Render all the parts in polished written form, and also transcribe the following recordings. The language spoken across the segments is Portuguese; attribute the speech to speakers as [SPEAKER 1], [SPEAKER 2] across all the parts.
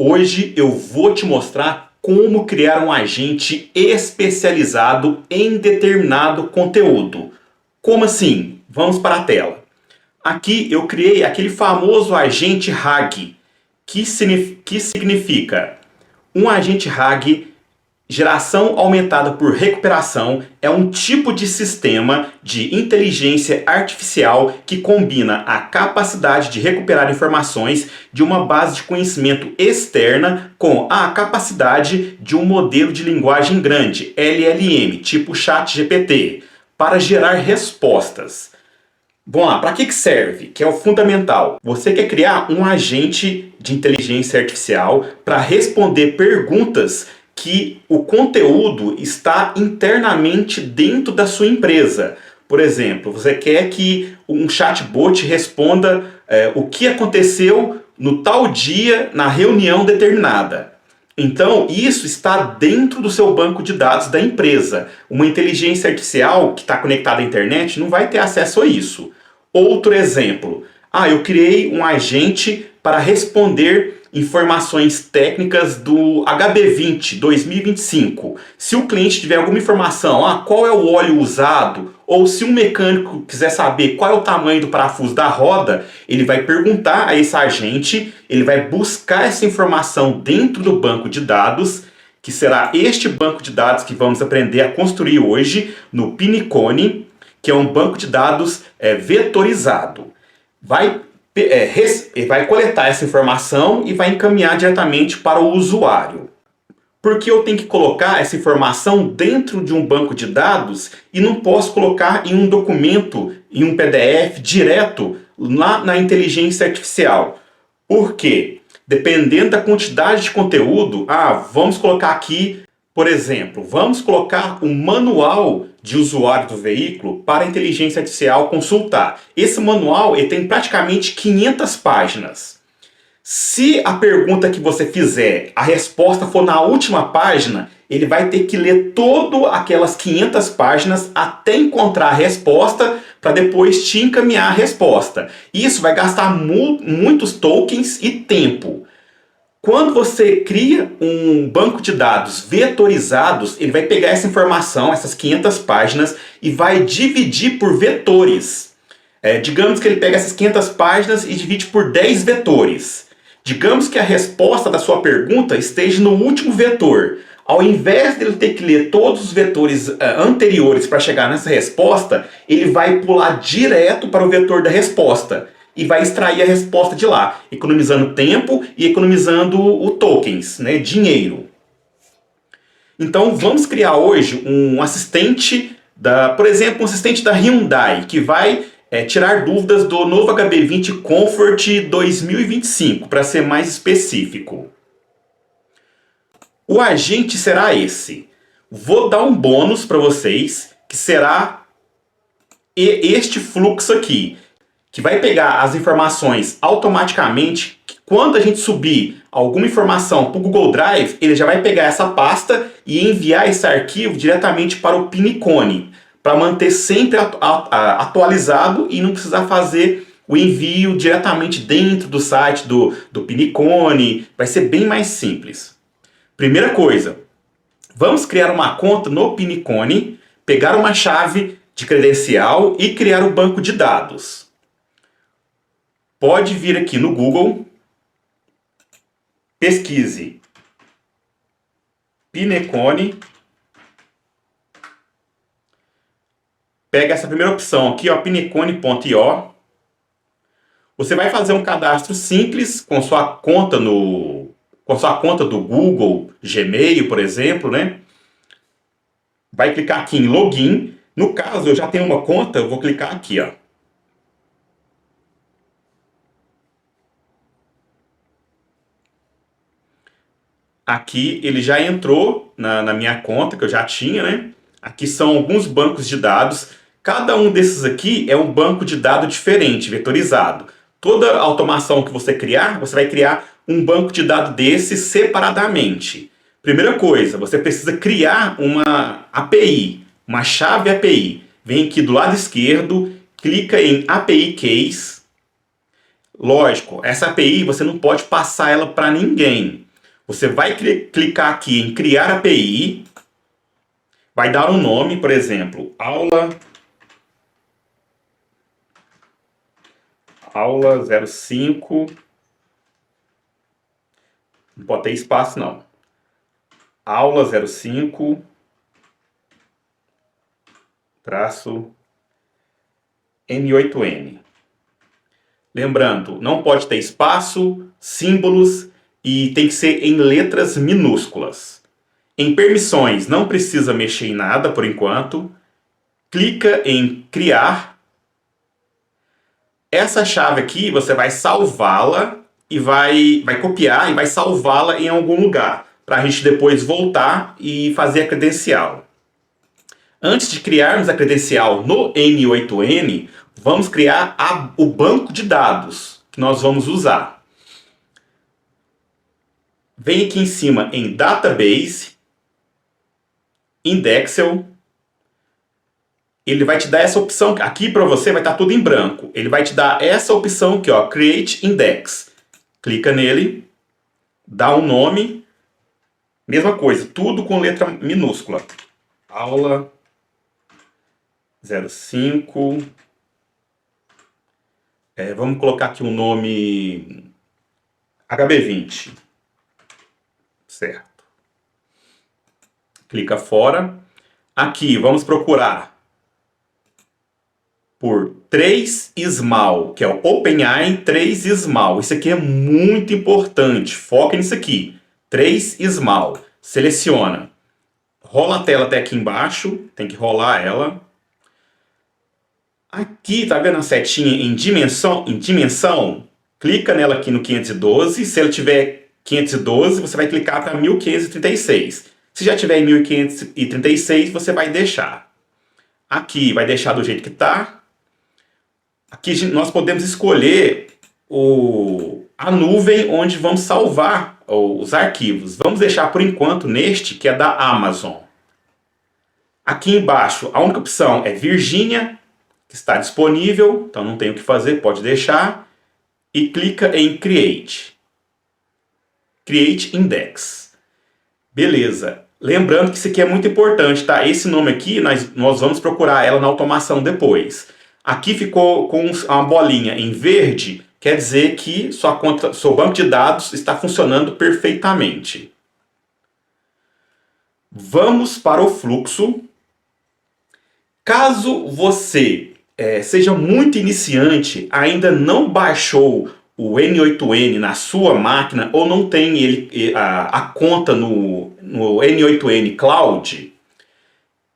[SPEAKER 1] Hoje eu vou te mostrar como criar um agente especializado em determinado conteúdo. Como assim? Vamos para a tela. Aqui eu criei aquele famoso agente RAG, que significa um agente RAG, geração aumentada por recuperação, é um tipo de sistema de inteligência artificial que combina a capacidade de recuperar informações de uma base de conhecimento externa com a capacidade de um modelo de linguagem grande, LLM, tipo ChatGPT, para gerar respostas. Vamos lá, para que serve? Que é o fundamental. Você quer criar um agente de inteligência artificial para responder perguntas que o conteúdo está internamente dentro da sua empresa. Por exemplo, você quer que um chatbot responda o que aconteceu no tal dia na reunião determinada. Então, isso está dentro do seu banco de dados da empresa. Uma inteligência artificial que está conectada à internet não vai ter acesso a isso. Outro exemplo. Eu criei um agente para responder informações técnicas do HB20 2025. Se o cliente tiver alguma informação, qual é o óleo usado, ou se um mecânico quiser saber qual é o tamanho do parafuso da roda, ele vai perguntar a esse agente, ele vai buscar essa informação dentro do banco de dados, que será este banco de dados que vamos aprender a construir hoje no Pinecone, que é um banco de dados vetorizado. Vai coletar essa informação e vai encaminhar diretamente para o usuário. Por que eu tenho que colocar essa informação dentro de um banco de dados e não posso colocar em um documento, em um PDF direto lá na inteligência artificial? Por quê? Dependendo da quantidade de conteúdo, vamos colocar aqui, por exemplo, vamos colocar um manual de usuário do veículo para a inteligência artificial consultar. Esse manual ele tem praticamente 500 páginas. Se a pergunta que você fizer, a resposta for na última página, ele vai ter que ler todas aquelas 500 páginas até encontrar a resposta para depois te encaminhar a resposta. Isso vai gastar muitos tokens e tempo. Quando você cria um banco de dados vetorizados, ele vai pegar essa informação, essas 500 páginas, e vai dividir por vetores. Digamos que ele pega essas 500 páginas e divide por 10 vetores. Digamos que a resposta da sua pergunta esteja no último vetor. Ao invés de ele ter que ler todos os vetores anteriores para chegar nessa resposta, ele vai pular direto para o vetor da resposta e vai extrair a resposta de lá, economizando tempo e economizando o tokens, dinheiro. Então vamos criar hoje um assistente, por exemplo, um assistente da Hyundai, que vai tirar dúvidas do novo HB20 Comfort 2025, para ser mais específico. O agente será esse. Vou dar um bônus para vocês, que será este fluxo aqui, que vai pegar as informações automaticamente. Quando a gente subir alguma informação para o Google Drive, ele já vai pegar essa pasta e enviar esse arquivo diretamente para o Pinecone, para manter sempre atualizado e não precisar fazer o envio diretamente dentro do site do Pinecone. Vai ser bem mais simples. Primeira coisa, vamos criar uma conta no Pinecone, pegar uma chave de credencial e criar o banco de dados. Pode vir aqui no Google, pesquise Pinecone, pega essa primeira opção aqui, pinecone.io. Você vai fazer um cadastro simples com sua conta do Google, Gmail, por exemplo, Vai clicar aqui em Login. No caso, eu já tenho uma conta, eu vou clicar aqui, Aqui ele já entrou na minha conta, que eu já tinha, Aqui são alguns bancos de dados. Cada um desses aqui é um banco de dados diferente, vetorizado. Toda automação que você criar, você vai criar um banco de dados desse separadamente. Primeira coisa, você precisa criar uma API, uma chave API. Vem aqui do lado esquerdo, clica em API Case. Lógico, essa API você não pode passar ela para ninguém. Você vai clicar aqui em criar API, vai dar um nome, por exemplo, aula 05, não pode ter espaço não, aula 05, traço N8N. Lembrando, não pode ter espaço, símbolos e tem que ser em letras minúsculas. Em permissões, não precisa mexer em nada por enquanto. Clica em criar. Essa chave aqui você vai salvá-la e vai copiar e vai salvá-la em algum lugar, para a gente depois voltar e fazer a credencial. Antes de criarmos a credencial no N8N, vamos criar o banco de dados que nós vamos usar. Vem aqui em cima em Database, Indexel. Ele vai te dar essa opção, aqui para você vai estar tudo em branco. Ele vai te dar essa opção aqui, ó, Create Index. Clica nele, dá um nome, mesma coisa, tudo com letra minúscula. Aula 05. Vamos colocar aqui um nome HB20. Certo. Clica fora. Aqui vamos procurar por 3Small, que é o OpenAI 3Small. Isso aqui é muito importante. Foca nisso aqui. 3Small. Seleciona. Rola a tela até aqui embaixo. Tem que rolar ela. Aqui, tá vendo a setinha em dimensão? Clica nela aqui no 512. Se ela tiver 512, você vai clicar para 1536. Se já tiver em 1536, você vai deixar. Aqui vai deixar do jeito que está. Aqui nós podemos escolher a nuvem onde vamos salvar os arquivos. Vamos deixar por enquanto neste, que é da Amazon. Aqui embaixo, a única opção é Virginia, que está disponível, então não tem o que fazer, pode deixar. E clica em Create. Create Index. Beleza. Lembrando que isso aqui é muito importante, tá? Esse nome aqui, nós vamos procurar ela na automação depois. Aqui ficou com uma bolinha em verde, quer dizer que seu banco de dados está funcionando perfeitamente. Vamos para o fluxo. Caso você seja muito iniciante, ainda não baixou o N8N na sua máquina ou não tem a conta no N8N Cloud,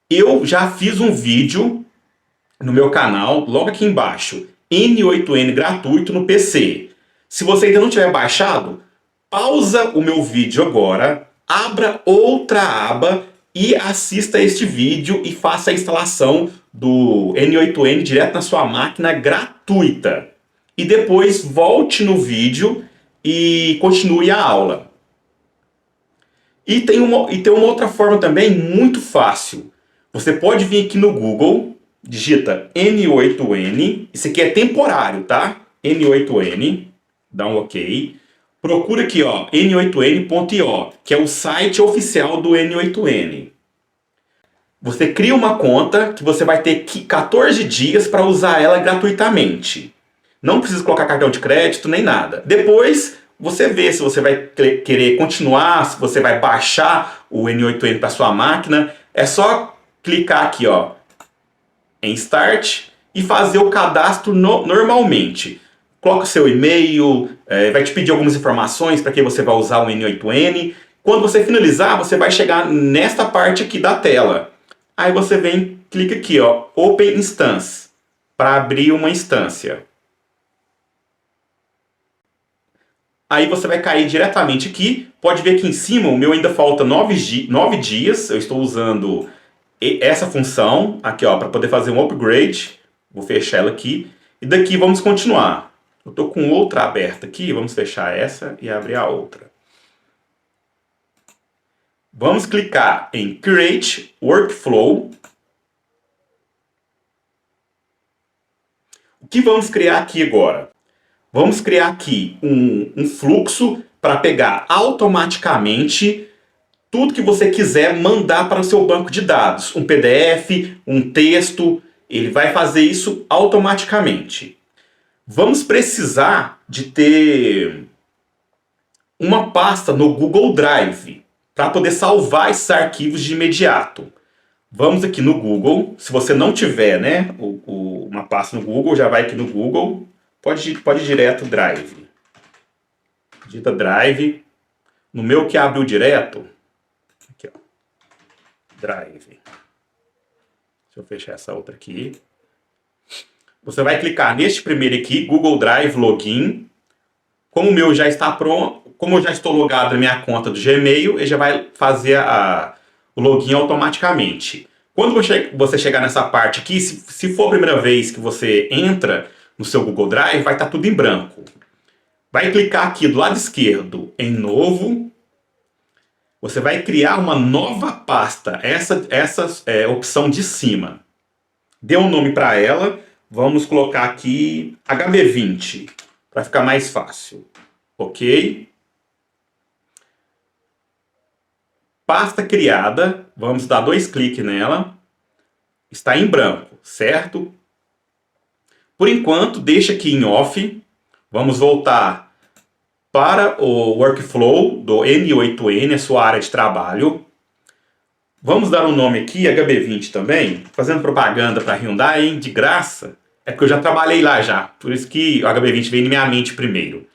[SPEAKER 1] eu já fiz um vídeo no meu canal, logo aqui embaixo, N8N gratuito no PC. Se você ainda não tiver baixado, pausa o meu vídeo agora, abra outra aba e assista este vídeo e faça a instalação do N8N direto na sua máquina gratuita. E depois volte no vídeo e continue a aula. E tem uma outra forma também muito fácil. Você pode vir aqui no Google, digita N8N, isso aqui é temporário, tá? N8N, dá um OK. Procura aqui, ó, n8n.io, que é o site oficial do N8N. Você cria uma conta que você vai ter 14 dias para usar ela gratuitamente. Não precisa colocar cartão de crédito nem nada. Depois você vê se você vai querer continuar, se você vai baixar o N8N para sua máquina. É só clicar aqui, ó, em Start e fazer o cadastro normalmente. Coloca o seu e-mail, vai te pedir algumas informações para que você vai usar o N8N. Quando você finalizar, você vai chegar nesta parte aqui da tela. Aí você vem, clica aqui, ó, Open Instance, para abrir uma instância. Aí você vai cair diretamente aqui. Pode ver que em cima o meu ainda falta 9 dias. Eu estou usando essa função aqui, ó, para poder fazer um upgrade. Vou fechar ela aqui. E daqui vamos continuar. Eu estou com outra aberta aqui. Vamos fechar essa e abrir a outra. Vamos clicar em Create Workflow. O que vamos criar aqui agora? Vamos criar aqui um fluxo para pegar automaticamente tudo que você quiser mandar para o seu banco de dados. Um PDF, um texto, ele vai fazer isso automaticamente. Vamos precisar de ter uma pasta no Google Drive para poder salvar esses arquivos de imediato. Vamos aqui no Google. Se você não tiver, né, uma pasta no Google, já vai aqui no Google. Pode ir direto Drive. Digita Drive. No meu que abriu direto. Aqui, ó. Drive. Deixa eu fechar essa outra aqui. Você vai clicar neste primeiro aqui, Google Drive Login. Como o meu já está pronto, como eu já estou logado na minha conta do Gmail, ele já vai fazer o login automaticamente. Quando você chegar nessa parte aqui, se for a primeira vez que você entra no seu Google Drive, vai estar tudo em branco. Vai clicar aqui do lado esquerdo em Novo. Você vai criar uma nova pasta, essa é a opção de cima. Dê um nome para ela. Vamos colocar aqui HB20, para ficar mais fácil. Ok? Pasta criada, vamos dar 2 cliques nela. Está em branco, certo? Por enquanto, deixa aqui em off. Vamos voltar para o workflow do N8N, a sua área de trabalho. Vamos dar um nome aqui, HB20 também, fazendo propaganda para a Hyundai, hein? De graça. É porque eu já trabalhei lá já, por isso que o HB20 veio na minha mente primeiro.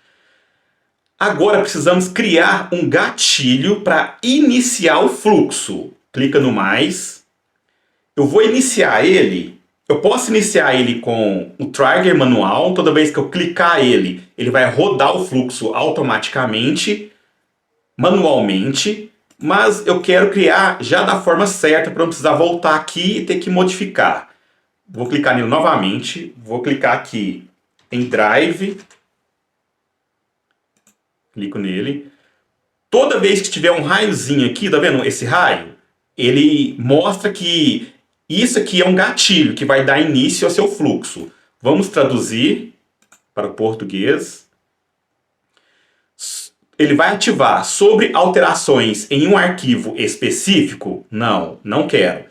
[SPEAKER 1] Agora precisamos criar um gatilho para iniciar o fluxo. Clica no mais. Eu vou iniciar ele. Eu posso iniciar ele com o trigger manual. Toda vez que eu clicar ele, ele vai rodar o fluxo automaticamente, manualmente. Mas eu quero criar já da forma certa para não precisar voltar aqui e ter que modificar. Vou clicar nele novamente. Vou clicar aqui em Drive. Clico nele. Toda vez que tiver um raiozinho aqui, tá vendo esse raio? Ele mostra que isso aqui é um gatilho que vai dar início ao seu fluxo. Vamos traduzir para o português. Ele vai ativar sobre alterações em um arquivo específico? Não, não quero.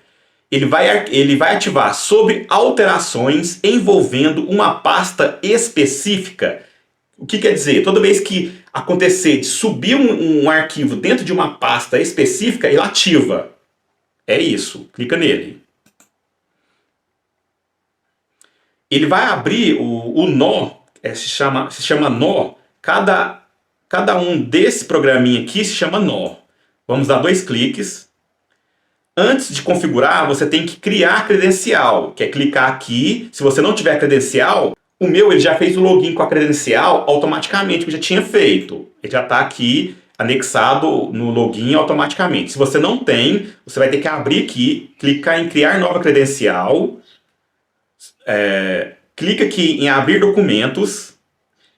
[SPEAKER 1] Ele vai ativar sobre alterações envolvendo uma pasta específica. O que quer dizer? Toda vez que acontecer de subir um arquivo dentro de uma pasta específica, ele ativa. É isso. Clica nele. Ele vai abrir o nó, se chama nó. Cada um desse programinha aqui se chama nó. Vamos dar 2 cliques. Antes de configurar, você tem que criar a credencial, que é clicar aqui. Se você não tiver credencial, o meu ele já fez o login com a credencial automaticamente, que eu já tinha feito. Ele já está aqui anexado no login automaticamente. Se você não tem, você vai ter que abrir aqui, clicar em criar nova credencial, clica aqui em abrir documentos,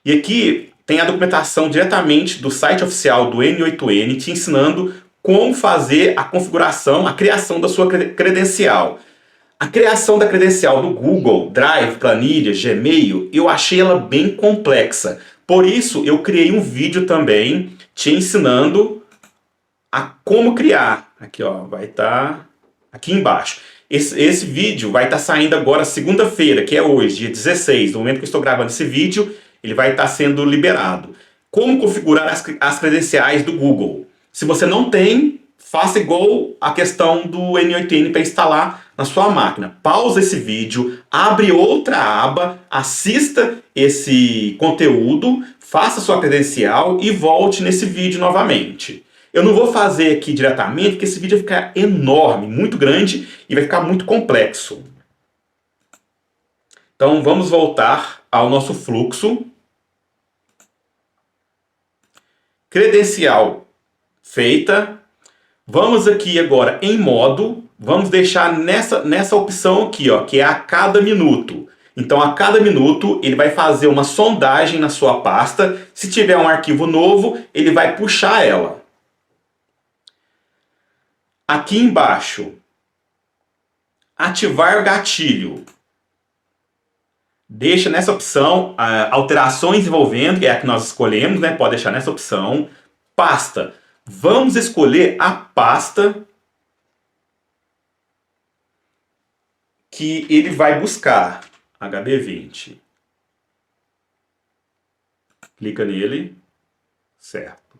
[SPEAKER 1] e aqui tem a documentação diretamente do site oficial do N8N te ensinando como fazer a configuração, a criação da sua credencial. A criação da credencial do Google, Drive, Planilha, Gmail, eu achei ela bem complexa. Por isso, eu criei um vídeo também te ensinando a como criar. Aqui, ó, vai estar aqui embaixo. Esse vídeo vai estar saindo agora segunda-feira, que é hoje, dia 16. No momento que eu estou gravando esse vídeo, ele vai estar sendo liberado. Como configurar as credenciais do Google. Se você não tem, faça igual a questão do N8N para instalar na sua máquina. Pausa esse vídeo, abre outra aba, assista esse conteúdo, faça sua credencial e volte nesse vídeo novamente. Eu não vou fazer aqui diretamente, porque esse vídeo vai ficar enorme, muito grande e vai ficar muito complexo. Então vamos voltar ao nosso fluxo. Credencial feita. Vamos aqui agora em modo, vamos deixar nessa opção aqui, ó, que é a cada minuto. Então a cada minuto ele vai fazer uma sondagem na sua pasta. Se tiver um arquivo novo, ele vai puxar ela. Aqui embaixo, ativar gatilho. deixa nessa opção alterações envolvendo, que é a que nós escolhemos, né? Pode deixar nessa opção. Pasta. Vamos escolher a pasta que ele vai buscar. HB20. Clica nele. Certo.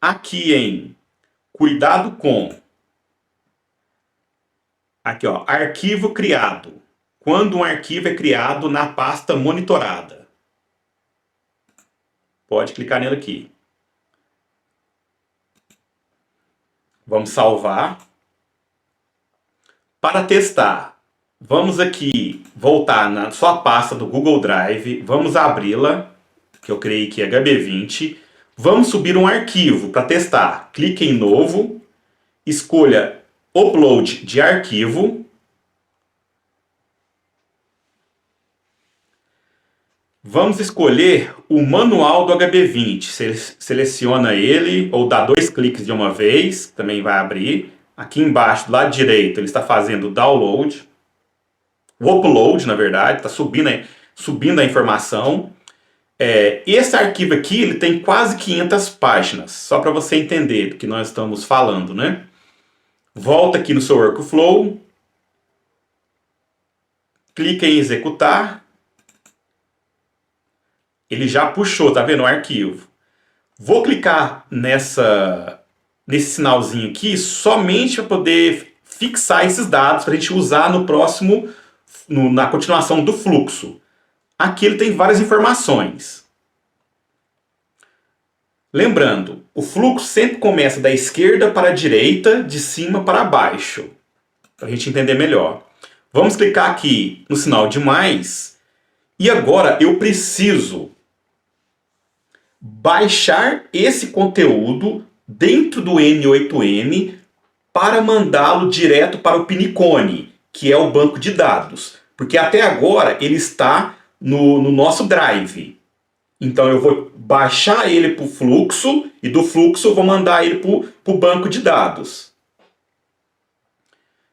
[SPEAKER 1] Aqui em cuidado com. Aqui, ó, arquivo criado. Quando um arquivo é criado na pasta monitorada. Pode clicar nele aqui. Vamos salvar. Para testar, vamos aqui voltar na sua pasta do Google Drive. Vamos abri-la, que eu criei aqui HB20. Vamos subir um arquivo para testar. Clique em novo. Escolha Upload de arquivo. Vamos escolher o manual do HB20. Seleciona ele ou dá 2 cliques de uma vez, também vai abrir. Aqui embaixo, do lado direito, ele está fazendo o download. O upload, na verdade, está subindo a informação. Esse arquivo aqui ele tem quase 500 páginas, só para você entender do que nós estamos falando, né? Volta aqui no seu workflow. Clica em executar. Ele já puxou, tá vendo o arquivo? Vou clicar nesse sinalzinho aqui somente para poder fixar esses dados para a gente usar no próximo, na continuação do fluxo. Aqui ele tem várias informações. Lembrando, o fluxo sempre começa da esquerda para a direita, de cima para baixo. Para a gente entender melhor. Vamos clicar aqui no sinal de mais. E agora eu preciso baixar esse conteúdo dentro do N8N para mandá-lo direto para o Pinicone, que é o banco de dados. Porque até agora ele está no nosso Drive. Então eu vou baixar ele para o fluxo e do fluxo eu vou mandar ele para o banco de dados.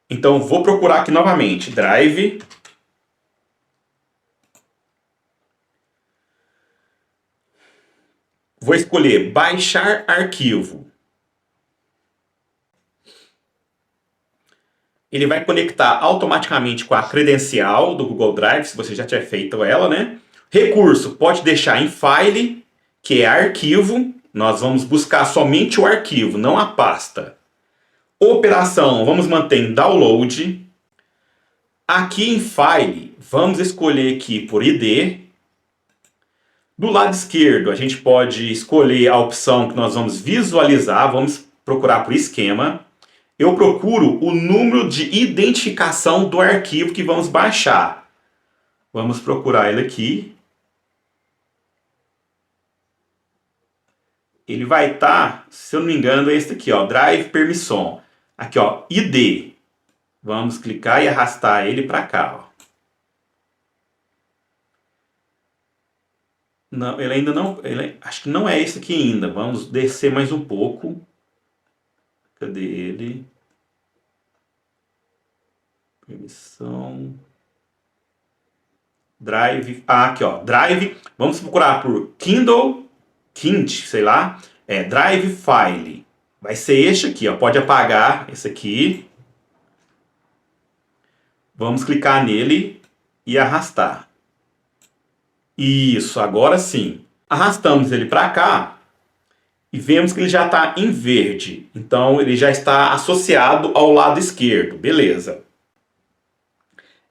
[SPEAKER 1] Então vou procurar aqui novamente, Drive. Vou escolher baixar arquivo. Ele vai conectar automaticamente com a credencial do Google Drive, se você já tiver feito ela, né? Recurso, pode deixar em File, que é arquivo. Nós vamos buscar somente o arquivo, não a pasta. Operação, vamos manter em Download. Aqui em File, vamos escolher aqui por ID. Do lado esquerdo, a gente pode escolher a opção que nós vamos visualizar. Vamos procurar por esquema. Eu procuro o número de identificação do arquivo que vamos baixar. Vamos procurar ele aqui. Ele vai estar, se eu não me engano, é esse aqui, ó, Drive Permission. Aqui, ó, ID. Vamos clicar e arrastar ele para cá, ó. Não, ele ainda não... acho que não é esse aqui ainda. Vamos descer mais um pouco. Cadê ele? Permissão. Drive. Ah, aqui, ó. Drive. Vamos procurar por Kindle. Sei lá. Drive File. Vai ser este aqui, ó. Pode apagar esse aqui. Vamos clicar nele e arrastar. Isso, agora sim. Arrastamos ele para cá e vemos que ele já está em verde. Então ele já está associado ao lado esquerdo. Beleza.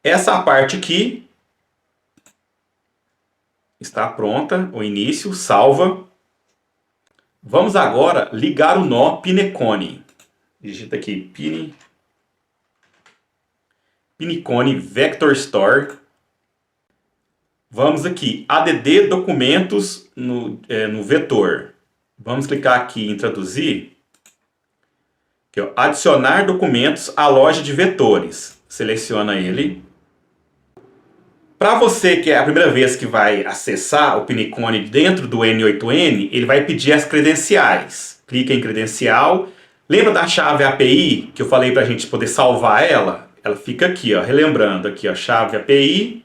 [SPEAKER 1] Essa parte aqui está pronta, o início, salva. Vamos agora ligar o nó Pinicone. Digita aqui Pinicone Vector Store. Vamos aqui, add documentos no vetor. Vamos clicar aqui em traduzir. Aqui, ó, adicionar documentos à loja de vetores. Seleciona ele. Para você que é a primeira vez que vai acessar o Pinicone dentro do N8N, ele vai pedir as credenciais. Clica em credencial. Lembra da chave API que eu falei para a gente poder salvar ela? ela fica aqui, ó, relembrando aqui, ó, chave API.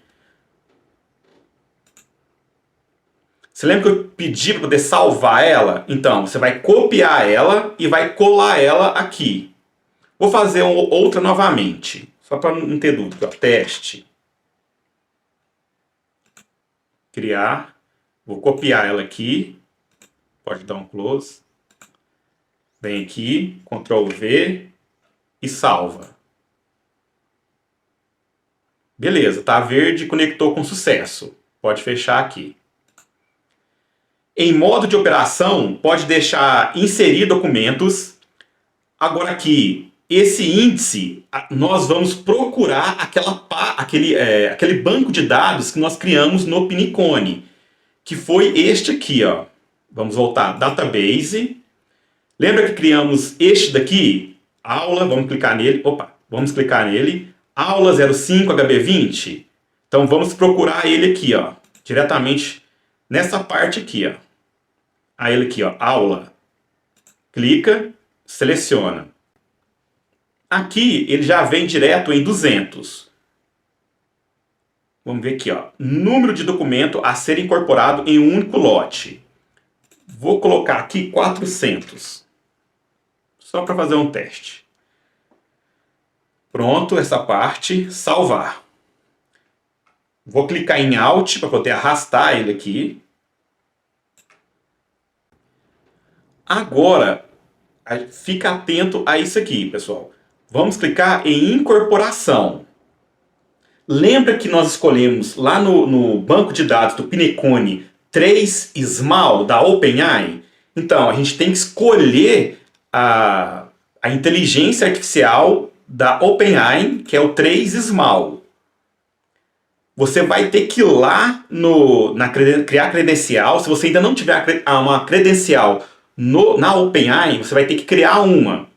[SPEAKER 1] Você lembra que eu pedi para poder salvar ela? Então, você vai copiar ela e vai colar ela aqui. Vou fazer outra novamente, só para não ter dúvida. Ó, teste. Criar. Vou copiar ela aqui. Pode dar um close. Vem aqui, Ctrl V e salva. Beleza, tá verde, conectou com sucesso. Pode fechar aqui. Em modo de operação, pode deixar inserir documentos. Agora aqui, esse índice, nós vamos procurar aquele banco de dados que nós criamos no Pinecone, que foi este aqui, ó. Vamos voltar, Database. Lembra que criamos este daqui? Aula, vamos clicar nele. Opa, vamos clicar nele. Aula 05 HB20. Então vamos procurar ele aqui, ó, diretamente nessa parte aqui, ó. Aí ele aqui, ó, aula. Clica, seleciona. Aqui ele já vem direto em 200. Vamos ver aqui, ó, número de documento a ser incorporado em um único lote. Vou colocar aqui 400. Só para fazer um teste. Pronto, essa parte, salvar. Vou clicar em Alt para poder arrastar ele aqui. Agora, fica atento a isso aqui, pessoal. Vamos clicar em incorporação. Lembra que nós escolhemos lá no banco de dados do Pinecone 3 Small da OpenAI? Então, a gente tem que escolher a inteligência artificial da OpenAI, que é o 3 Small. Você vai ter que ir lá criar credencial. Se você ainda não tiver uma credencial na OpenAI, você vai ter que criar uma.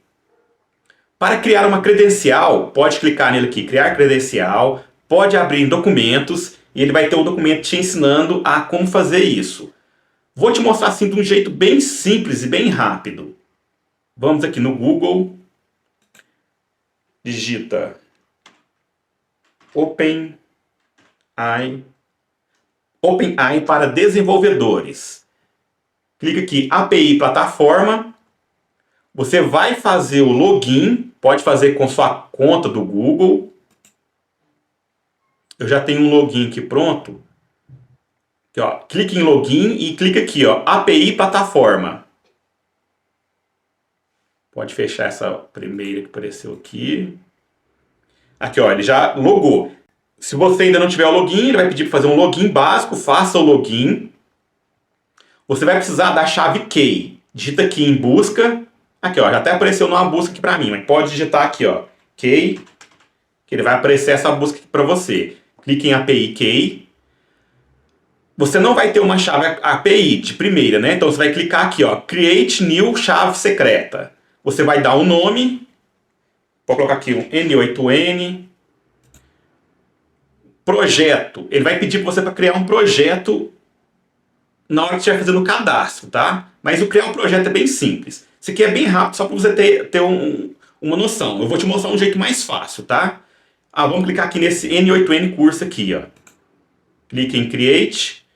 [SPEAKER 1] Para criar uma credencial, pode clicar nele aqui, criar credencial, pode abrir em documentos, e ele vai ter um documento te ensinando a como fazer isso. Vou te mostrar assim de um jeito bem simples e bem rápido. Vamos aqui no Google, digita OpenAI para desenvolvedores. Clica aqui, API plataforma. Você vai fazer o login, pode fazer com sua conta do Google. Eu já tenho um login aqui pronto. Aqui, ó, clique em login e clica aqui, ó, API plataforma. Pode fechar essa primeira que apareceu aqui. Aqui, ó, ele já logou. Se você ainda não tiver o login, ele vai pedir para fazer um login básico, faça o login. Você vai precisar da chave key. Digita aqui em busca. Aqui, ó, já até apareceu numa busca aqui para mim, mas pode digitar aqui, ó, key, que ele vai aparecer essa busca aqui para você. Clique em API key. Você não vai ter uma chave API de primeira, né? Então você vai clicar aqui, ó, create new chave secreta. Você vai dar um nome. Vou colocar aqui um N8N. Projeto. Ele vai pedir para você para criar um projeto na hora que estiver fazendo o cadastro, tá? Mas o criar um projeto é bem simples. Isso aqui é bem rápido, só para você ter uma noção. Eu vou te mostrar um jeito mais fácil, tá? Vamos clicar aqui nesse N8N curso aqui, ó. Clique em Create.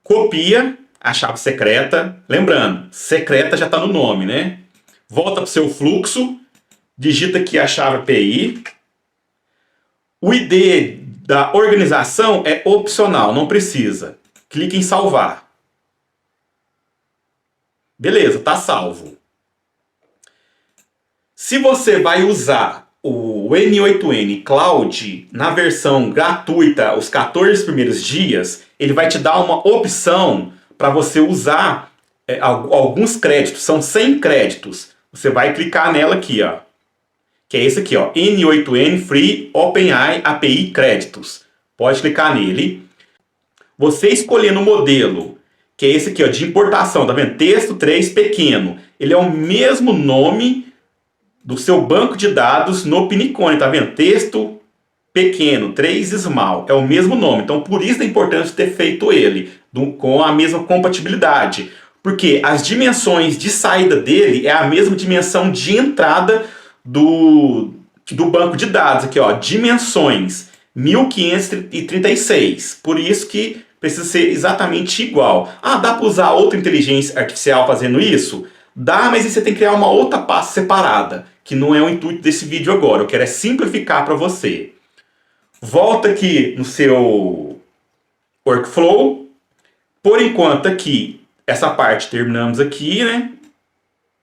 [SPEAKER 1] Copia a chave secreta. Lembrando, secreta já está no nome, né? Volta para o seu fluxo. Digita aqui a chave API. O ID da organização é opcional, não precisa. Clique em salvar. Beleza, tá salvo. Se você vai usar o N8N Cloud na versão gratuita, os 14 primeiros dias, ele vai te dar uma opção para você usar alguns créditos, são 100 créditos. Você vai clicar nela aqui, ó, que é esse aqui, ó, N8N Free OpenAI API Créditos. Pode clicar nele. Você escolhendo o modelo, que é esse aqui, ó, de importação, tá vendo? Texto 3 pequeno. Ele é o mesmo nome do seu banco de dados no Pinecone, tá vendo? Texto pequeno, 3 small, é o mesmo nome. Então, por isso a importância de ter feito ele com a mesma compatibilidade. Porque as dimensões de saída dele é a mesma dimensão de entrada do banco de dados aqui, ó, dimensões 1536. Por isso que precisa ser exatamente igual. Ah, dá para usar outra inteligência artificial fazendo isso? Dá, mas aí você tem que criar uma outra pasta separada, que não é o intuito desse vídeo agora. Eu quero é simplificar para você. Volta aqui no seu workflow. Por enquanto aqui, essa parte terminamos aqui, né?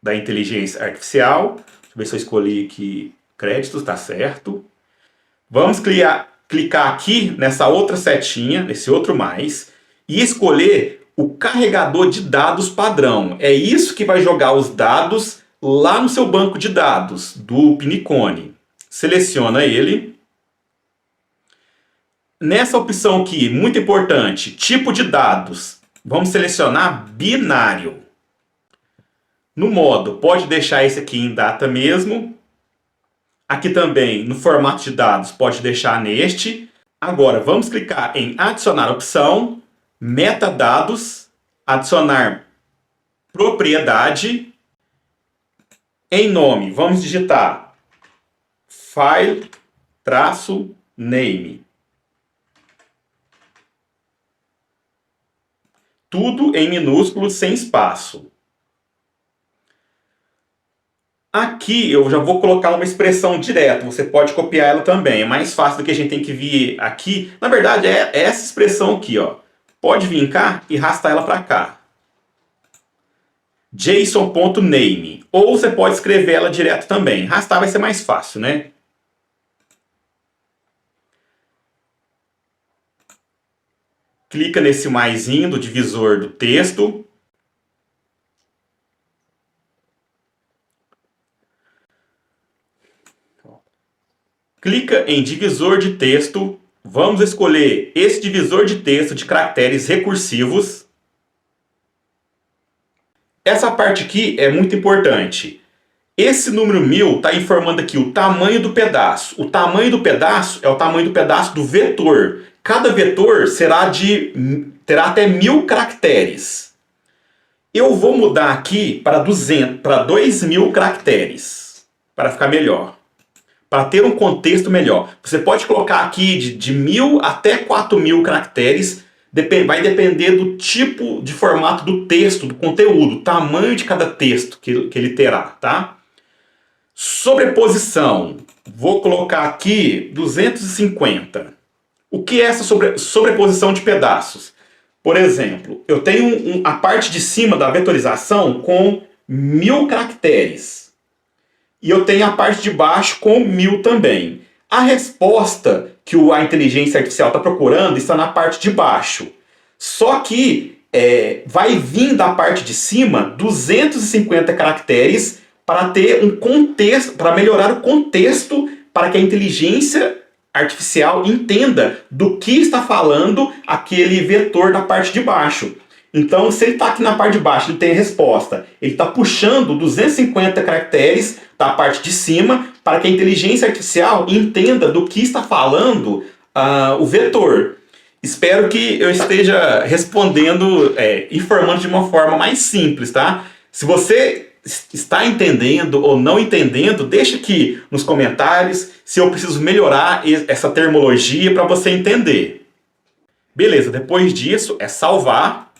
[SPEAKER 1] Da inteligência artificial. Deixa eu ver se eu escolhi aqui créditos, tá certo. Vamos clicar aqui nessa outra setinha, nesse outro mais, e escolher o carregador de dados padrão. É isso que vai jogar os dados lá no seu banco de dados do Pinicone. Seleciona ele. Nessa opção aqui, muito importante, tipo de dados, vamos selecionar binário. No modo, pode deixar esse aqui em data mesmo. Aqui também, no formato de dados, pode deixar neste. Agora, vamos clicar em adicionar opção, metadados, adicionar propriedade. Em nome, vamos digitar file-name. Tudo em minúsculo, sem espaço. Aqui eu já vou colocar uma expressão direta, você pode copiar ela também, é mais fácil do que a gente tem que vir aqui. Na verdade é essa expressão aqui, ó. Pode vir cá e arrastar ela para cá. JSON.name. Ou você pode escrever ela direto também. Arrastar vai ser mais fácil, né? Clica nesse maisinho do divisor do texto. Clica em divisor de texto. Vamos escolher esse divisor de texto de caracteres recursivos. Essa parte aqui é muito importante. Esse número 1000 está informando aqui o tamanho do pedaço. O tamanho do pedaço é o tamanho do pedaço do vetor. Cada vetor terá até 1000 caracteres. Eu vou mudar aqui para 2000 caracteres, para ficar melhor. Para ter um contexto melhor. Você pode colocar aqui de 1000 até 4000 caracteres. Vai depender do tipo de formato do texto, do conteúdo, tamanho de cada texto que ele terá, tá? Sobreposição. Vou colocar aqui 250. O que é essa sobreposição de pedaços? Por exemplo, eu tenho a parte de cima da vetorização com 1000 caracteres. E eu tenho a parte de baixo com 1000 também. A resposta que a inteligência artificial está procurando está na parte de baixo. Só que vai vir da parte de cima 250 caracteres para ter um contexto, para melhorar o contexto, para que a inteligência artificial entenda do que está falando aquele vetor da parte de baixo. Então, se ele está aqui na parte de baixo, ele tem a resposta. Ele está puxando 250 caracteres da parte de cima para que a inteligência artificial entenda do que está falando o vetor. Espero que eu esteja respondendo, informando de uma forma mais simples, tá? Se você está entendendo ou não entendendo, deixa aqui nos comentários se eu preciso melhorar essa terminologia para você entender. Beleza, depois disso é salvar.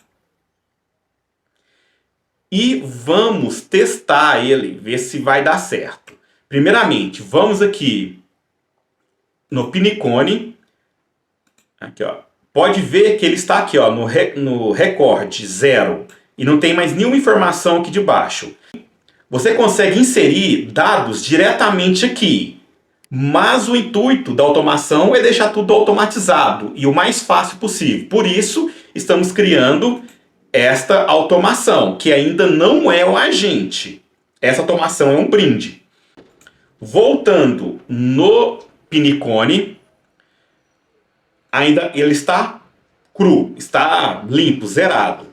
[SPEAKER 1] E vamos testar ele, ver se vai dar certo. Primeiramente, vamos aqui no Pinicone. Aqui, ó. Pode ver que ele está aqui, ó, no recorde 0. E não tem mais nenhuma informação aqui de baixo. Você consegue inserir dados diretamente aqui. Mas o intuito da automação é deixar tudo automatizado e o mais fácil possível. Por isso, estamos criando esta automação, que ainda não é um agente. Essa automação é um brinde. Voltando no Pinicone, ainda ele está cru, está limpo, zerado.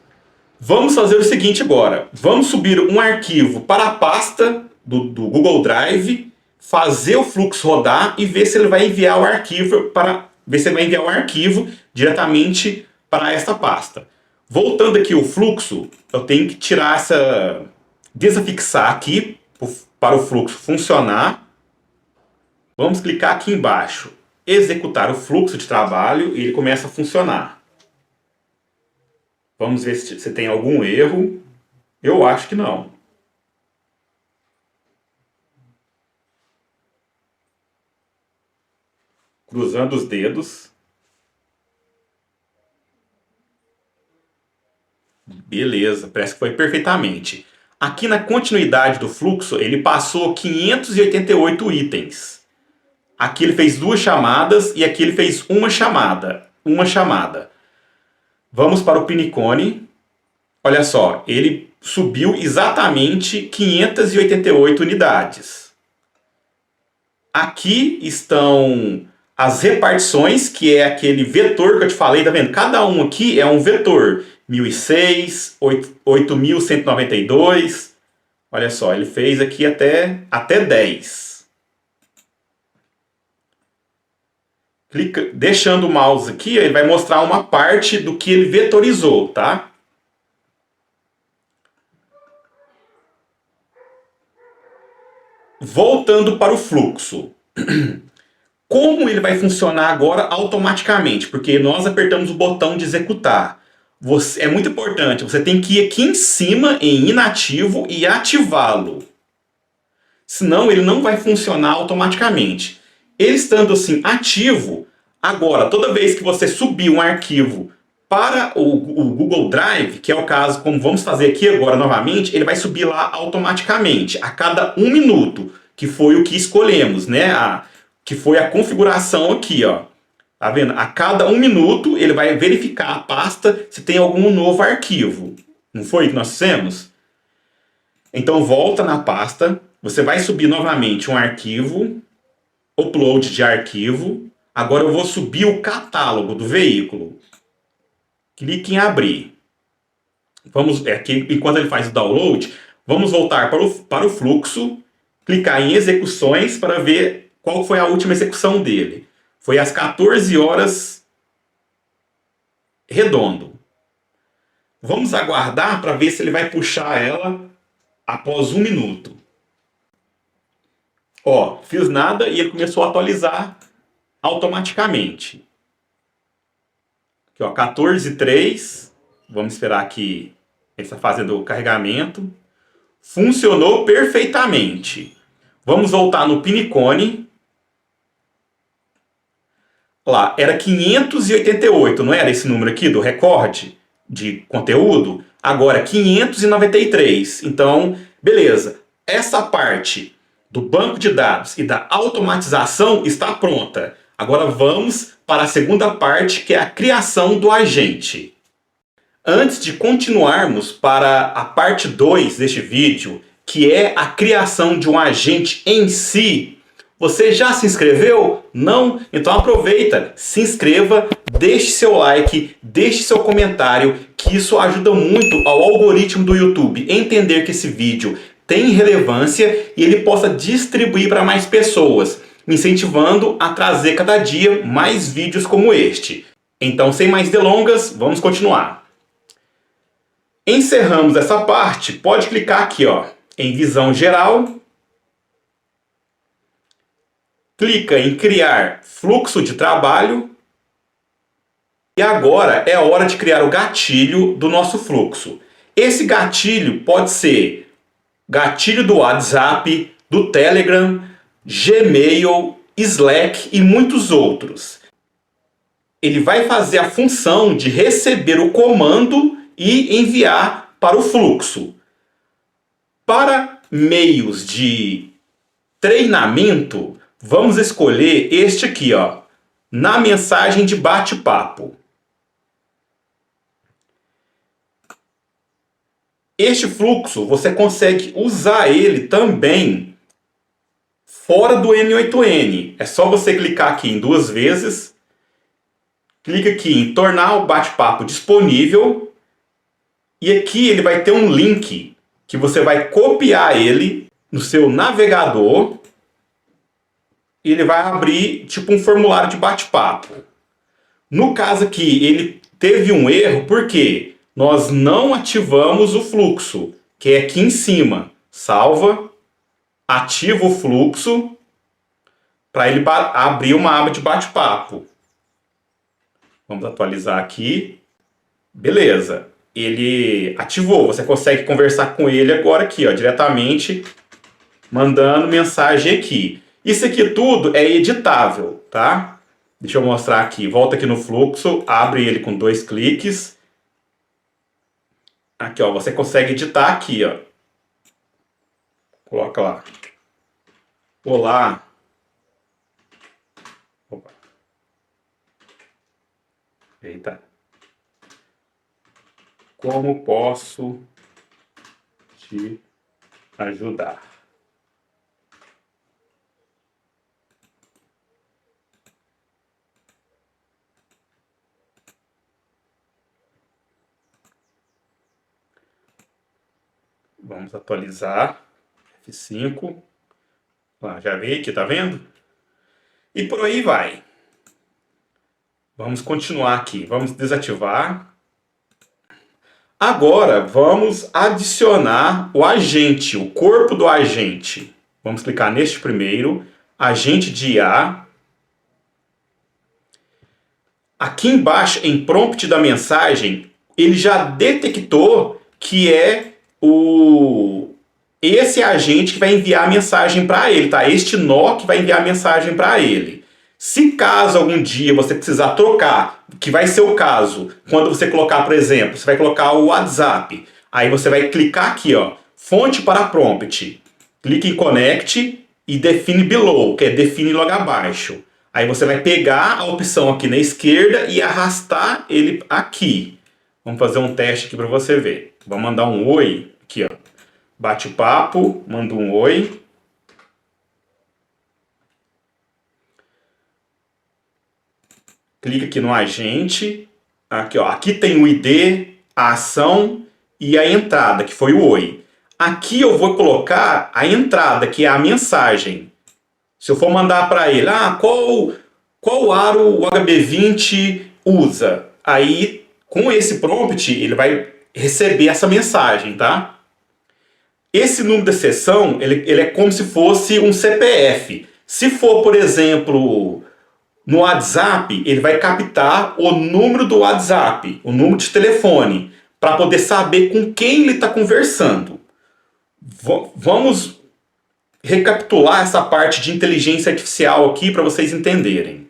[SPEAKER 1] Vamos fazer o seguinte agora. Vamos subir um arquivo para a pasta do Google Drive, fazer o fluxo rodar e ver se ele vai enviar o arquivo diretamente para esta pasta. Voltando aqui o fluxo, eu tenho que tirar desafixar aqui para o fluxo funcionar. Vamos clicar aqui embaixo, executar o fluxo de trabalho, e ele começa a funcionar. Vamos ver se tem algum erro. Eu acho que não. Cruzando os dedos. Beleza, parece que foi perfeitamente. Aqui na continuidade do fluxo, ele passou 588 itens. Aqui ele fez 2 chamadas e aqui ele fez uma chamada. Vamos para o Pinicone. Olha só, ele subiu exatamente 588 unidades. Aqui estão as repartições, que é aquele vetor que eu te falei, tá vendo? Cada um aqui é um vetor. 1006, 8192. Olha só, ele fez aqui até 10. Deixando o mouse aqui, ele vai mostrar uma parte do que ele vetorizou, tá? Voltando para o fluxo. Como ele vai funcionar agora automaticamente? Porque nós apertamos o botão de executar. É muito importante, você tem que ir aqui em cima em inativo e ativá-lo. Senão ele não vai funcionar automaticamente. Ele estando assim ativo, agora toda vez que você subir um arquivo para o Google Drive, que é o caso como vamos fazer aqui agora novamente, ele vai subir lá automaticamente, a cada 1 minuto, que foi o que escolhemos, né? Que foi a configuração aqui, ó. Tá vendo? A cada 1 minuto ele vai verificar a pasta se tem algum novo arquivo. Não foi que nós fizemos? Então volta na pasta, você vai subir novamente um arquivo, upload de arquivo. Agora eu vou subir o catálogo do veículo. Clique em abrir. Aqui, enquanto ele faz o download, vamos voltar para o fluxo, clicar em execuções para ver qual foi a última execução dele. Foi às 14 horas redondo. Vamos aguardar para ver se ele vai puxar ela após 1 minuto. Ó, fiz nada e ele começou a atualizar automaticamente. Aqui, ó, 14:03. Vamos esperar que ele está fazendo o carregamento. Funcionou perfeitamente. Vamos voltar no Pinicone. Lá, era 588, não era esse número aqui do recorde de conteúdo? Agora 593. Então, beleza. Essa parte do banco de dados e da automatização está pronta. Agora vamos para a segunda parte, que é a criação do agente. Antes de continuarmos para a parte 2 deste vídeo, que é a criação de um agente em si, você já se inscreveu? Não? Então aproveita, se inscreva, deixe seu like, deixe seu comentário, que isso ajuda muito ao algoritmo do YouTube entender que esse vídeo tem relevância e ele possa distribuir para mais pessoas, me incentivando a trazer cada dia mais vídeos como este. Então, sem mais delongas, vamos continuar. Encerramos essa parte, pode clicar aqui, ó, em visão geral. Clica em criar fluxo de trabalho. E agora é a hora de criar o gatilho do nosso fluxo. Esse gatilho pode ser gatilho do WhatsApp, do Telegram, Gmail, Slack e muitos outros. Ele vai fazer a função de receber o comando e enviar para o fluxo. Para meios de treinamento, vamos escolher este aqui, ó, na mensagem de bate-papo. Este fluxo, você consegue usar ele também fora do N8N. É só você clicar aqui em 2 vezes. Clica aqui em tornar o bate-papo disponível. E aqui ele vai ter um link que você vai copiar ele no seu navegador. E ele vai abrir tipo um formulário de bate-papo. No caso aqui, ele teve um erro porque nós não ativamos o fluxo, que é aqui em cima. Salva, ativa o fluxo, para ele abrir uma aba de bate-papo. Vamos atualizar aqui. Beleza. Ele ativou. Você consegue conversar com ele agora aqui, ó, diretamente, mandando mensagem aqui. Isso aqui tudo é editável, tá? Deixa eu mostrar aqui. Volta aqui no fluxo, abre ele com 2 cliques. Aqui, ó, você consegue editar aqui, ó. Coloca lá. Olá. Opa. Eita. Como posso te ajudar? Vamos atualizar. F5. Lá, já veio aqui, tá vendo? E por aí vai. Vamos continuar aqui. Vamos desativar. Agora, vamos adicionar o agente, o corpo do agente. Vamos clicar neste primeiro. Agente de IA. Aqui embaixo, em prompt da mensagem, ele já detectou que é esse agente que vai enviar a mensagem para ele, tá? Este nó que vai enviar a mensagem para ele. Se caso algum dia você precisar trocar, que vai ser o caso, quando você colocar, por exemplo, você vai colocar o WhatsApp, aí você vai clicar aqui, ó, fonte para prompt, clica em Connect e define below, que é define logo abaixo. Aí você vai pegar a opção aqui na esquerda e arrastar ele aqui. Vamos fazer um teste aqui para você ver. Vamos mandar um oi aqui, ó. Bate-papo, manda um oi. Clica aqui no agente. Aqui, ó. Aqui tem o ID, a ação e a entrada, que foi o oi. Aqui eu vou colocar a entrada, que é a mensagem. Se eu for mandar para ele, qual aro o HB20 usa? Aí, com esse prompt, ele vai receber essa mensagem, tá? Esse número da sessão, ele é como se fosse um CPF. Se for, por exemplo, no WhatsApp, ele vai captar o número do WhatsApp, o número de telefone, para poder saber com quem ele está conversando. Vamos recapitular essa parte de inteligência artificial aqui para vocês entenderem.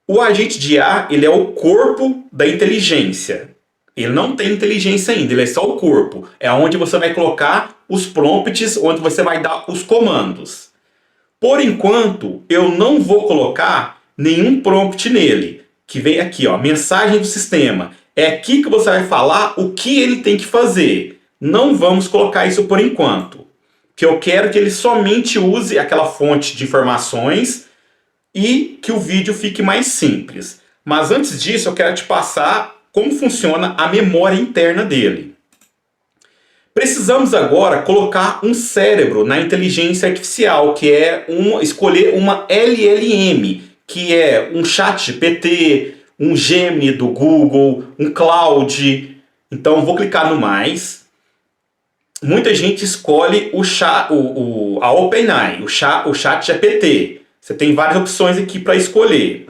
[SPEAKER 1] O agente de IA, ele é o corpo da inteligência. Ele não tem inteligência ainda, ele é só o corpo. É onde você vai colocar os prompts, onde você vai dar os comandos. Por enquanto, eu não vou colocar nenhum prompt nele. Que vem aqui, ó, mensagem do sistema. É aqui que você vai falar o que ele tem que fazer. Não vamos colocar isso por enquanto. Que eu quero que ele somente use aquela fonte de informações e que o vídeo fique mais simples. Mas antes disso, eu quero te passar como funciona a memória interna dele. Precisamos agora colocar um cérebro na inteligência artificial, que é escolher uma LLM, que é um ChatGPT, um Gemini do Google, um Claude. Então vou clicar no mais. Muita gente escolhe a OpenAI, o ChatGPT. Você tem várias opções aqui para escolher.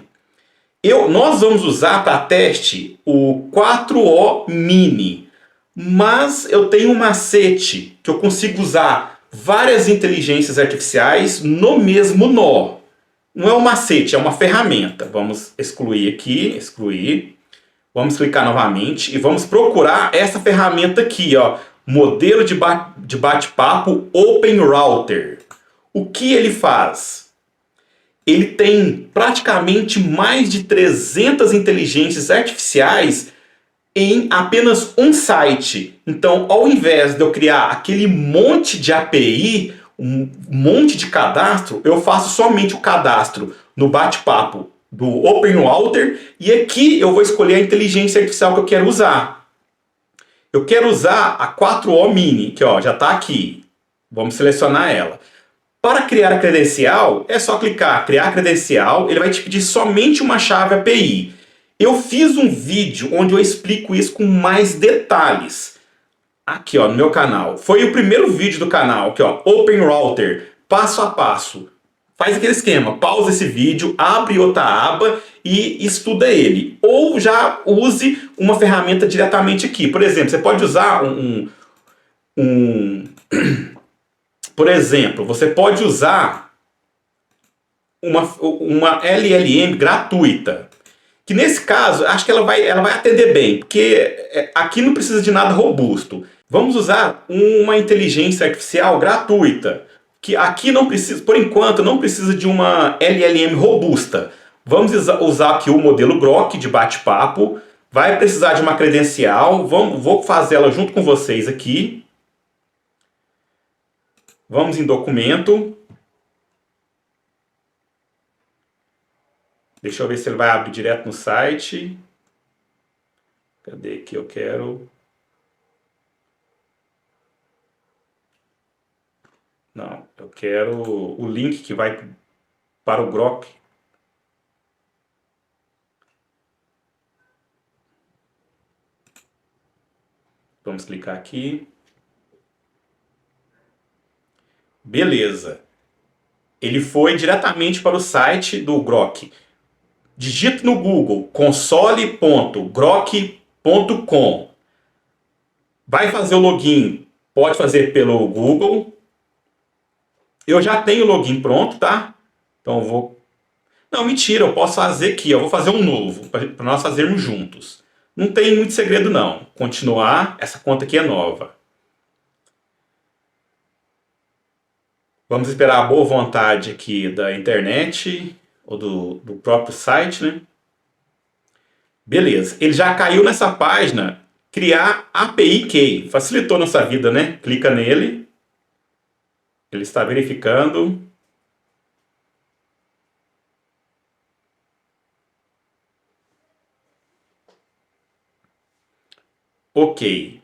[SPEAKER 1] Nós vamos usar para teste o 4O Mini, mas eu tenho um macete que eu consigo usar várias inteligências artificiais no mesmo nó. Não é um macete, é uma ferramenta. Vamos excluir aqui, excluir. Vamos clicar novamente e vamos procurar essa ferramenta aqui, ó, modelo de bate-papo Open Router. O que ele faz? Ele tem praticamente mais de 300 inteligências artificiais em apenas um site. Então, ao invés de eu criar aquele monte de API, um monte de cadastro, eu faço somente o cadastro no bate-papo do Open Router e aqui eu vou escolher a inteligência artificial que eu quero usar. Eu quero usar a 4O Mini, que ó, já está aqui. Vamos selecionar ela. Para criar a credencial, é só clicar criar credencial, ele vai te pedir somente uma chave API. Eu fiz um vídeo onde eu explico isso com mais detalhes. Aqui ó, no meu canal. Foi o primeiro vídeo do canal, aqui ó, Open Router, passo a passo. faz aquele esquema, pausa esse vídeo, abre outra aba e estuda ele. Ou já use uma ferramenta diretamente aqui. Por exemplo, você pode usar por exemplo, você pode usar uma LLM gratuita. Que nesse caso, acho que ela vai atender bem, porque aqui não precisa de nada robusto. Vamos usar uma inteligência artificial gratuita, que aqui não precisa, por enquanto, não precisa de uma LLM robusta. Vamos usar aqui o modelo Grok de bate-papo, vai precisar de uma credencial, vou fazer ela junto com vocês aqui. Vamos em documento. Deixa eu ver se ele vai abrir direto no site. Cadê que eu quero? Não, eu quero o link que vai para o Grok. Vamos clicar aqui. Beleza. Ele foi diretamente para o site do Grok. Digite no Google console.grok.com. Vai fazer o login, pode fazer pelo Google. Eu já tenho o login pronto, tá? Então eu vou... Não, mentira, eu posso fazer aqui, eu vou fazer um novo, para nós fazermos juntos. Não tem muito segredo não. Continuar, essa conta aqui é nova. Vamos esperar a boa vontade aqui da internet, ou do próprio site, né? Beleza, ele já caiu nessa página, criar API Key. Facilitou nossa vida, né? Clica nele. Ele está verificando. Ok.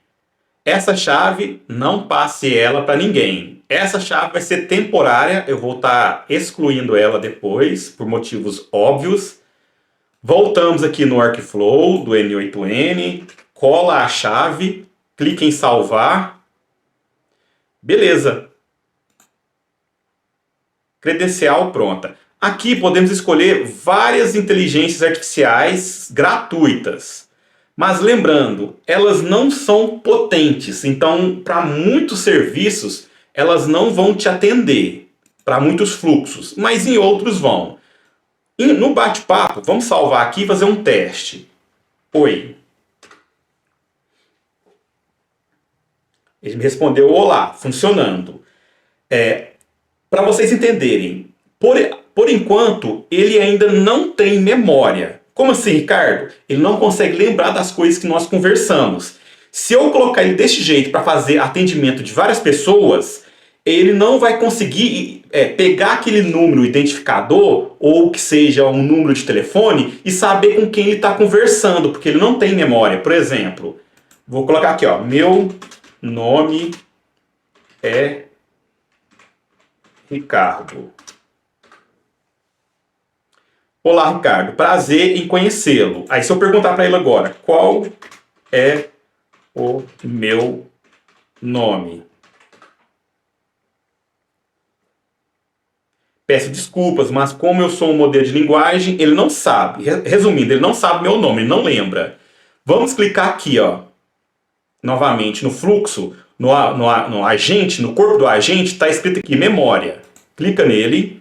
[SPEAKER 1] Essa chave, não passe ela para ninguém. Essa chave vai ser temporária, eu vou estar excluindo ela depois, por motivos óbvios. Voltamos aqui no workflow do N8N, cola a chave, clica em salvar. Beleza. Credencial pronta. Aqui podemos escolher várias inteligências artificiais gratuitas. Mas lembrando, elas não são potentes, então para muitos serviços elas não vão te atender, para muitos fluxos, mas em outros vão. No bate-papo, vamos salvar aqui e fazer um teste. Oi. Ele me respondeu olá, funcionando. Para vocês entenderem, por enquanto ele ainda não tem memória. Como assim, Ricardo? Ele não consegue lembrar das coisas que nós conversamos. Se eu colocar ele desse jeito para fazer atendimento de várias pessoas, ele não vai conseguir pegar aquele número identificador, ou que seja um número de telefone, e saber com quem ele está conversando, porque ele não tem memória. Por exemplo, vou colocar aqui, ó, meu nome é Ricardo. Olá, Ricardo. Prazer em conhecê-lo. Aí se eu perguntar para ele agora, qual é o meu nome? Peço desculpas, mas como eu sou um modelo de linguagem, ele não sabe. Resumindo, ele não sabe meu nome, ele não lembra. Vamos clicar aqui, ó, novamente no fluxo, no agente, no corpo do agente, está escrito aqui memória. Clica nele.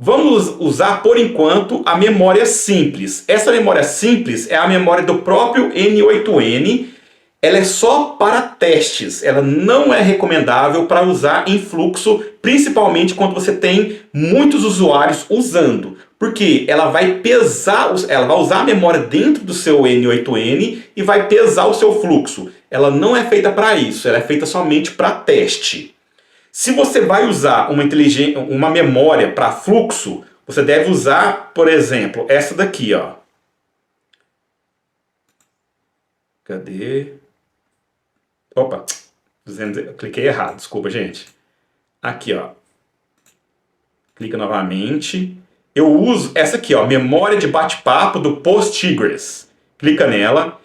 [SPEAKER 1] Vamos usar, por enquanto, a memória simples. Essa memória simples é a memória do próprio N8N. Ela é só para testes. Ela não é recomendável para usar em fluxo, principalmente quando você tem muitos usuários usando. Porque ela vai pesar, ela vai usar a memória dentro do seu N8N e vai pesar o seu fluxo. Ela não é feita para isso, ela é feita somente para teste. Se você vai usar uma memória para fluxo, você deve usar, por exemplo, essa daqui, ó. Cadê? Opa, cliquei errado, desculpa, gente. Aqui, ó. Clica novamente. Eu uso essa aqui, ó, memória de bate-papo do Postgres. Clica nela.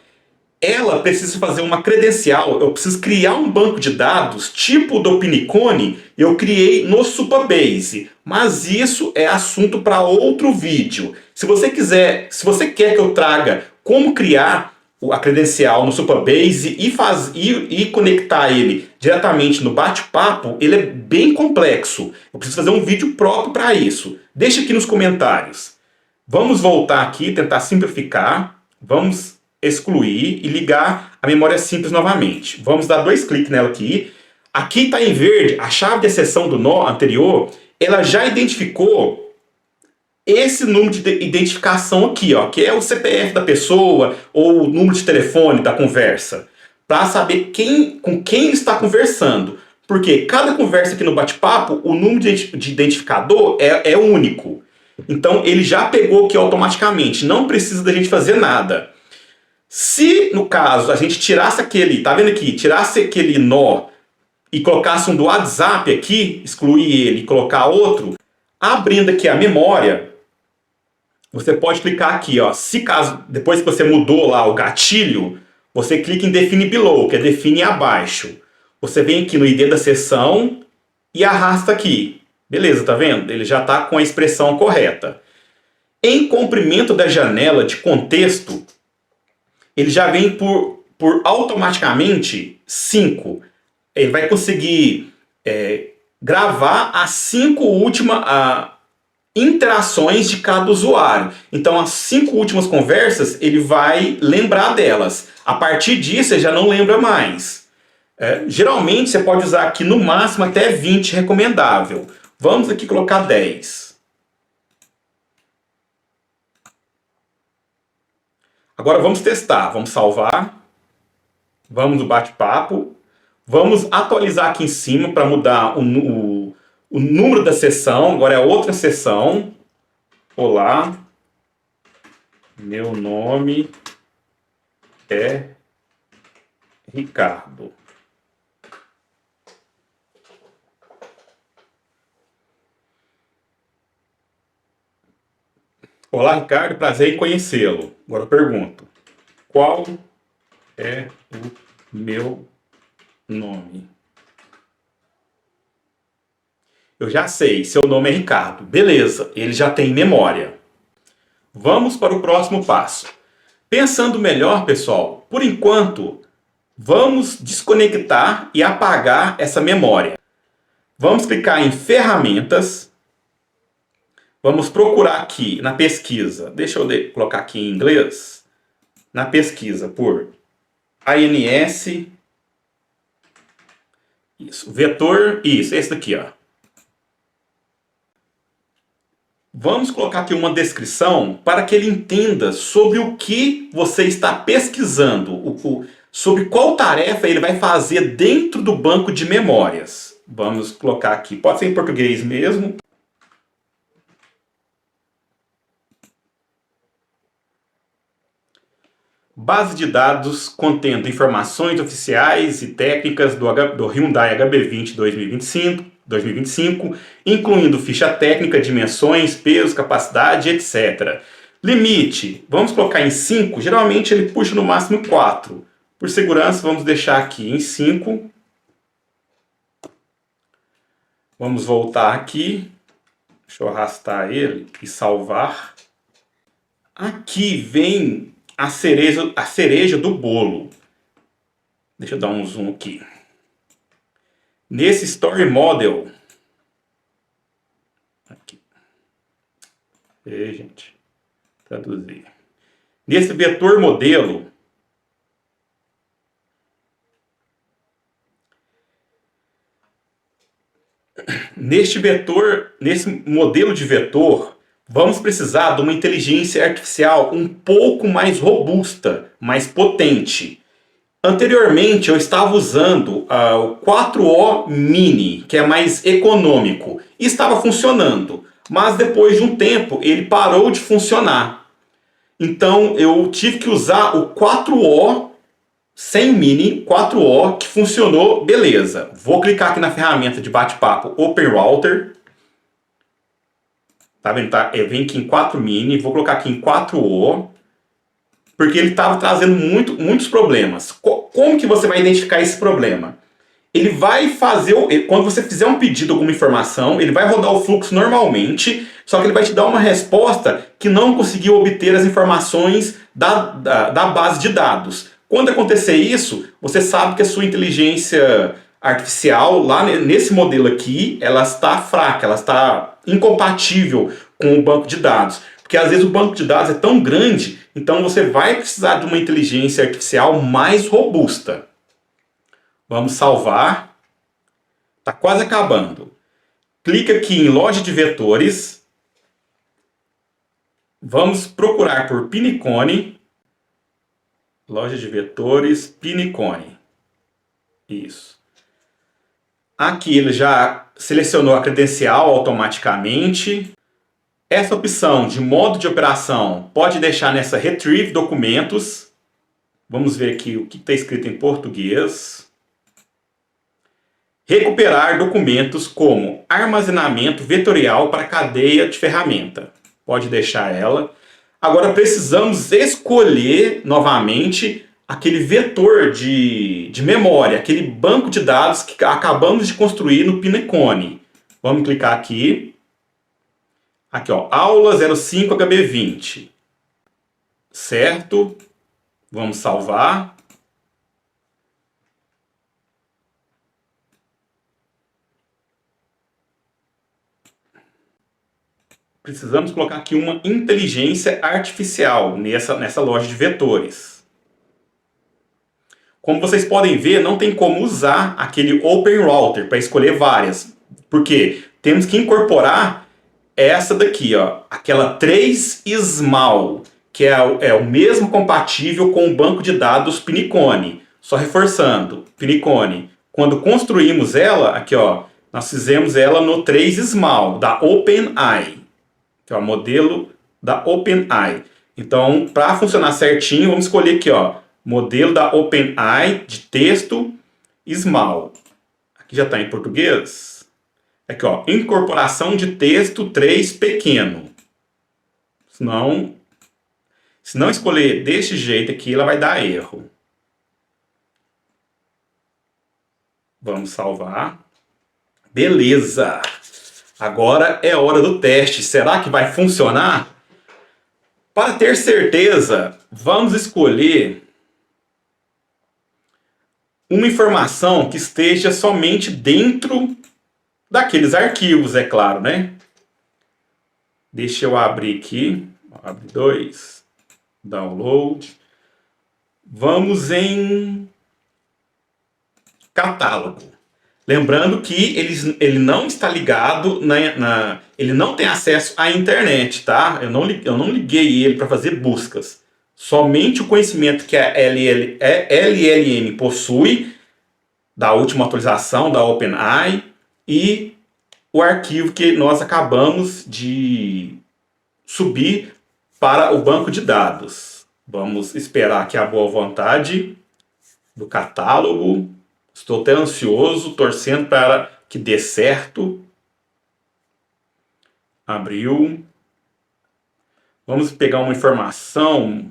[SPEAKER 1] ela precisa fazer uma credencial, eu preciso criar um banco de dados tipo do Pinicone, eu criei no Supabase, mas isso é assunto para outro vídeo. Se você quer que eu traga como criar a credencial no Supabase e conectar ele diretamente no bate-papo, ele é bem complexo. Eu preciso fazer um vídeo próprio para isso. Deixa aqui nos comentários. Vamos voltar aqui, tentar simplificar. Vamos excluir e ligar a memória simples novamente. Vamos dar 2 cliques nela aqui. Aqui está em verde, a chave de exceção do nó anterior, ela já identificou esse número de identificação aqui, ó, que é o CPF da pessoa ou o número de telefone da conversa, para saber com quem ele está conversando. Porque cada conversa aqui no bate-papo, o número de identificador é único. Então ele já pegou aqui automaticamente, não precisa da gente fazer nada. Se, no caso, a gente tirasse aquele, tá vendo aqui? Tirasse aquele nó e colocasse um do WhatsApp aqui, excluir ele e colocar outro, abrindo aqui a memória, você pode clicar aqui, ó. Se caso, depois que você mudou lá o gatilho, você clica em Define Below, que é define abaixo. Você vem aqui no ID da sessão e arrasta aqui. Beleza, tá vendo? Ele já está com a expressão correta. Em comprimento da janela de contexto, ele já vem por automaticamente 5. Ele vai conseguir gravar as 5 últimas interações de cada usuário. Então, as 5 últimas conversas, ele vai lembrar delas. A partir disso, ele já não lembra mais. Geralmente, você pode usar aqui no máximo até 20 recomendável. Vamos aqui colocar 10. Agora vamos testar. Vamos salvar. Vamos no bate-papo. Vamos atualizar aqui em cima para mudar o número da sessão. Agora é outra sessão. Olá. Meu nome é Ricardo. Olá, Ricardo, prazer em conhecê-lo. Agora eu pergunto, qual é o meu nome? Eu já sei, seu nome é Ricardo. Beleza, ele já tem memória. Vamos para o próximo passo. Pensando melhor, pessoal, por enquanto, vamos desconectar e apagar essa memória. Vamos clicar em Ferramentas. Vamos procurar aqui na pesquisa, deixa eu colocar aqui em inglês, na pesquisa por ANS, isso, vetor, isso, esse daqui, ó. Vamos colocar aqui uma descrição para que ele entenda sobre o que você está pesquisando, sobre qual tarefa ele vai fazer dentro do banco de memórias. Vamos colocar aqui, pode ser em português mesmo. Base de dados contendo informações oficiais e técnicas do Hyundai HB20 2025, incluindo ficha técnica, dimensões, peso, capacidade, etc. Limite, vamos colocar em 5, geralmente ele puxa no máximo 4. Por segurança, vamos deixar aqui em 5. Vamos voltar aqui, deixa eu arrastar ele e salvar. Aqui vem a cereja do bolo. Deixa eu dar um zoom aqui. Nesse Story Model. Aqui. Gente. Traduzir. Nesse vetor modelo. Nesse modelo de vetor, vamos precisar de uma inteligência artificial um pouco mais robusta, mais potente. Anteriormente eu estava usando o 4O Mini, que é mais econômico, e estava funcionando, mas depois de um tempo ele parou de funcionar. Então eu tive que usar o 4O sem Mini, 4O, que funcionou, beleza. Vou clicar aqui na ferramenta de bate-papo Open Router. Tá vendo? Tá? Eu venho aqui em 4 Mini, vou colocar aqui em 4O. porque ele estava trazendo muitos problemas. Como que você vai identificar esse problema? Ele vai fazer, quando você fizer um pedido, alguma informação, ele vai rodar o fluxo normalmente, só que ele vai te dar uma resposta que não conseguiu obter as informações da base de dados. Quando acontecer isso, você sabe que a sua inteligência artificial, lá nesse modelo aqui, ela está fraca, ela está incompatível com o banco de dados. Porque às vezes o banco de dados é tão grande, então você vai precisar de uma inteligência artificial mais robusta. Vamos salvar. Está quase acabando. Clica aqui em loja de vetores. Vamos procurar por Pinicone. Loja de vetores, Pinicone. Isso. Aqui ele já selecionou a credencial automaticamente. Essa opção de modo de operação pode deixar nessa Retrieve documentos. Vamos ver aqui o que está escrito em português. Recuperar documentos como armazenamento vetorial para cadeia de ferramenta. Pode deixar ela. Agora precisamos escolher novamente aquele vetor de memória, aquele banco de dados que acabamos de construir no Pinicone. Vamos clicar aqui. Aqui, ó, aula 05 HB20. Certo? Vamos salvar. Precisamos colocar aqui uma inteligência artificial nessa loja de vetores. Como vocês podem ver, não tem como usar aquele Open Router para escolher várias. Porque temos que incorporar essa daqui, ó, aquela 3 Small, que é o mesmo compatível com o banco de dados Pinicone. Só reforçando, Pinicone. Quando construímos ela, aqui ó, nós fizemos ela no 3 Small, da OpenAI. Que é o modelo da OpenAI. Então, para funcionar certinho, vamos escolher aqui, ó, modelo da OpenAI de texto Small. Aqui já está em português. Aqui, ó, incorporação de texto 3 pequeno. Se não escolher desse jeito aqui, ela vai dar erro. Vamos salvar. Beleza! Agora é hora do teste. Será que vai funcionar? Para ter certeza, vamos escolher uma informação que esteja somente dentro daqueles arquivos, é claro, né? Deixa eu abrir aqui. Abre 2. Download. Vamos em catálogo. Lembrando que ele não está ligado, ele não tem acesso à internet, tá? Eu não liguei ele para fazer buscas. Somente o conhecimento que a LLM possui, da última atualização da OpenAI, e o arquivo que nós acabamos de subir para o banco de dados. Vamos esperar aqui a boa vontade do catálogo. Estou até ansioso, torcendo para que dê certo. Abriu. Vamos pegar uma informação.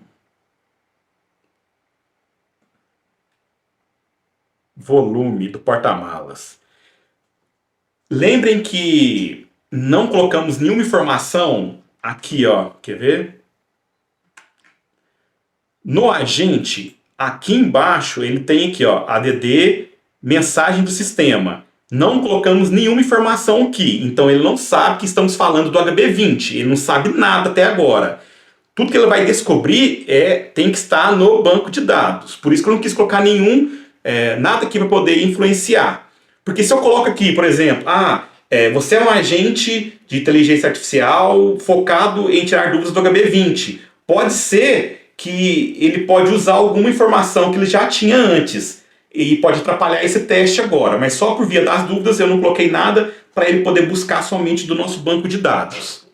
[SPEAKER 1] Volume do porta-malas. Lembrem que não colocamos nenhuma informação aqui, ó. Quer ver? No agente, aqui embaixo, ele tem aqui, ó, ADD, mensagem do sistema. Não colocamos nenhuma informação aqui, então ele não sabe que estamos falando do HB20, ele não sabe nada até agora. Tudo que ele vai descobrir tem que estar no banco de dados. Por isso que eu não quis colocar nada aqui para poder influenciar. Porque se eu coloco aqui, por exemplo, você é um agente de inteligência artificial focado em tirar dúvidas do HB20. Pode ser que ele pode usar alguma informação que ele já tinha antes e pode atrapalhar esse teste agora, mas só por via das dúvidas eu não coloquei nada para ele poder buscar somente do nosso banco de dados.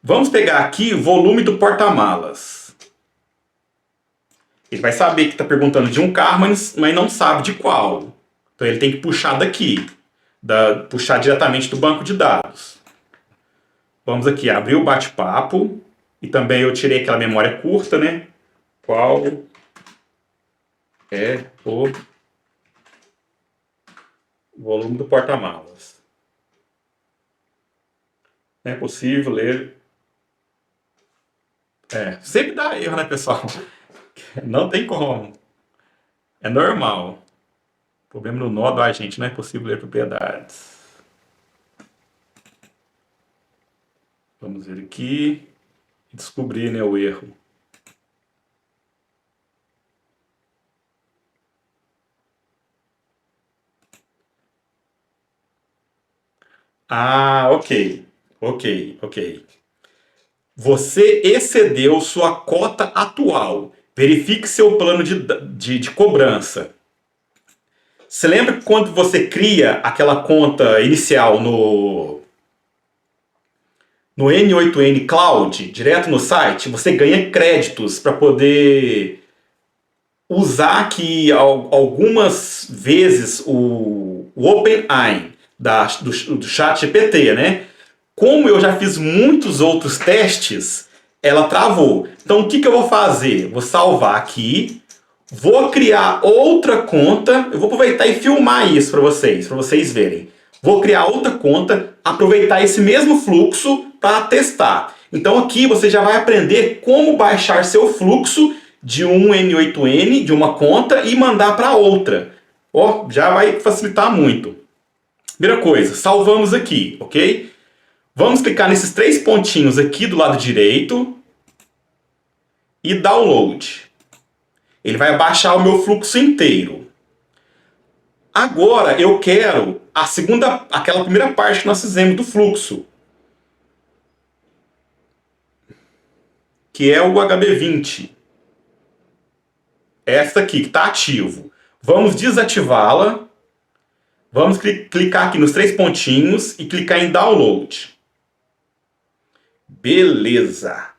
[SPEAKER 1] Vamos pegar aqui o volume do porta-malas. Ele vai saber que está perguntando de um carro, mas não sabe de qual. Então ele tem que puxar daqui, puxar diretamente do banco de dados. Vamos aqui abrir o bate-papo. E também eu tirei aquela memória curta, né? Qual é o volume do porta-malas? Não é possível ler. Sempre dá erro, né, pessoal? Não tem como. É normal. Problema no nó do agente, não é possível ler propriedades. Vamos ver aqui e descobrir, né, o erro. Ah, ok. Ok, ok. Você excedeu sua cota atual. Verifique seu plano de cobrança. Você lembra quando você cria aquela conta inicial no N8N Cloud, direto no site? Você ganha créditos para poder usar aqui algumas vezes o OpenAI do chat GPT, né? Como eu já fiz muitos outros testes, ela travou. Então o que eu vou fazer? Vou salvar aqui, vou criar outra conta, eu vou aproveitar e filmar isso para vocês verem. Vou criar outra conta, aproveitar esse mesmo fluxo para testar. Então aqui você já vai aprender como baixar seu fluxo de um N8N, de uma conta, e mandar para outra. Ó, já vai facilitar muito. Primeira coisa, salvamos aqui, ok? Vamos clicar nesses três pontinhos aqui do lado direito e download. Ele vai baixar o meu fluxo inteiro. Agora eu quero aquela primeira parte que nós fizemos do fluxo, que é o HB20. Essa aqui que está ativo. Vamos desativá-la. Vamos clicar aqui nos três pontinhos e clicar em download. Beleza.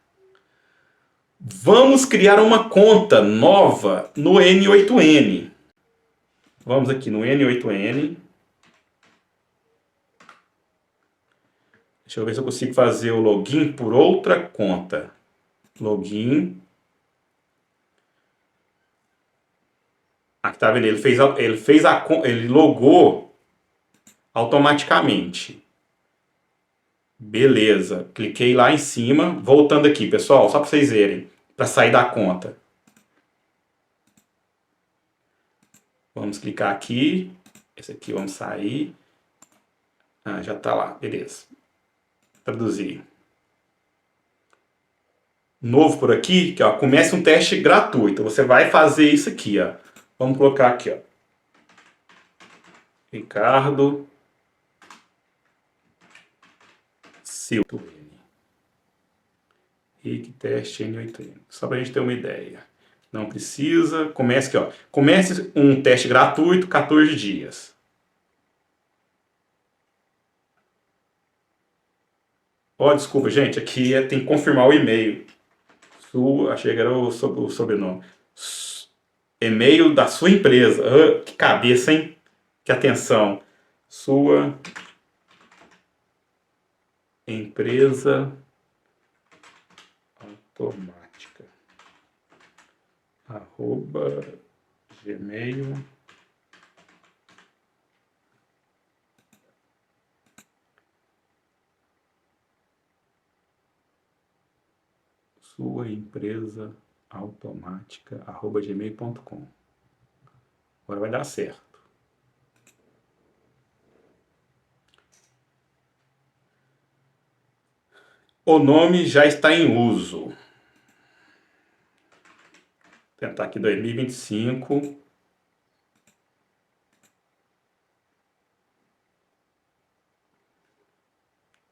[SPEAKER 1] Vamos criar uma conta nova no N8N. Vamos aqui no N8N. Deixa eu ver se eu consigo fazer o login por outra conta. Login. Aqui tá vendo? Ele logou automaticamente. Beleza. Cliquei lá em cima. Voltando aqui, pessoal, só para vocês verem, para sair da conta. Vamos clicar aqui. Esse aqui vamos sair. Ah, já tá lá. Beleza. Traduzir. Novo por aqui, que ó, comece um teste gratuito. Você vai fazer isso aqui, ó. Vamos colocar aqui, ó. Ricardo Silva. Rick teste N8N. Só para a gente ter uma ideia. Não precisa. Comece aqui, ó. Comece um teste gratuito, 14 dias. Ó, desculpa, gente. Aqui tem que confirmar o e-mail. Achei que era o sobrenome. E-mail da sua empresa. Que cabeça, hein? Que atenção. Sua empresa automática. @gmail. Sua empresa automática @gmail.com. Agora vai dar certo. O nome já está em uso. Vou tentar aqui 2025.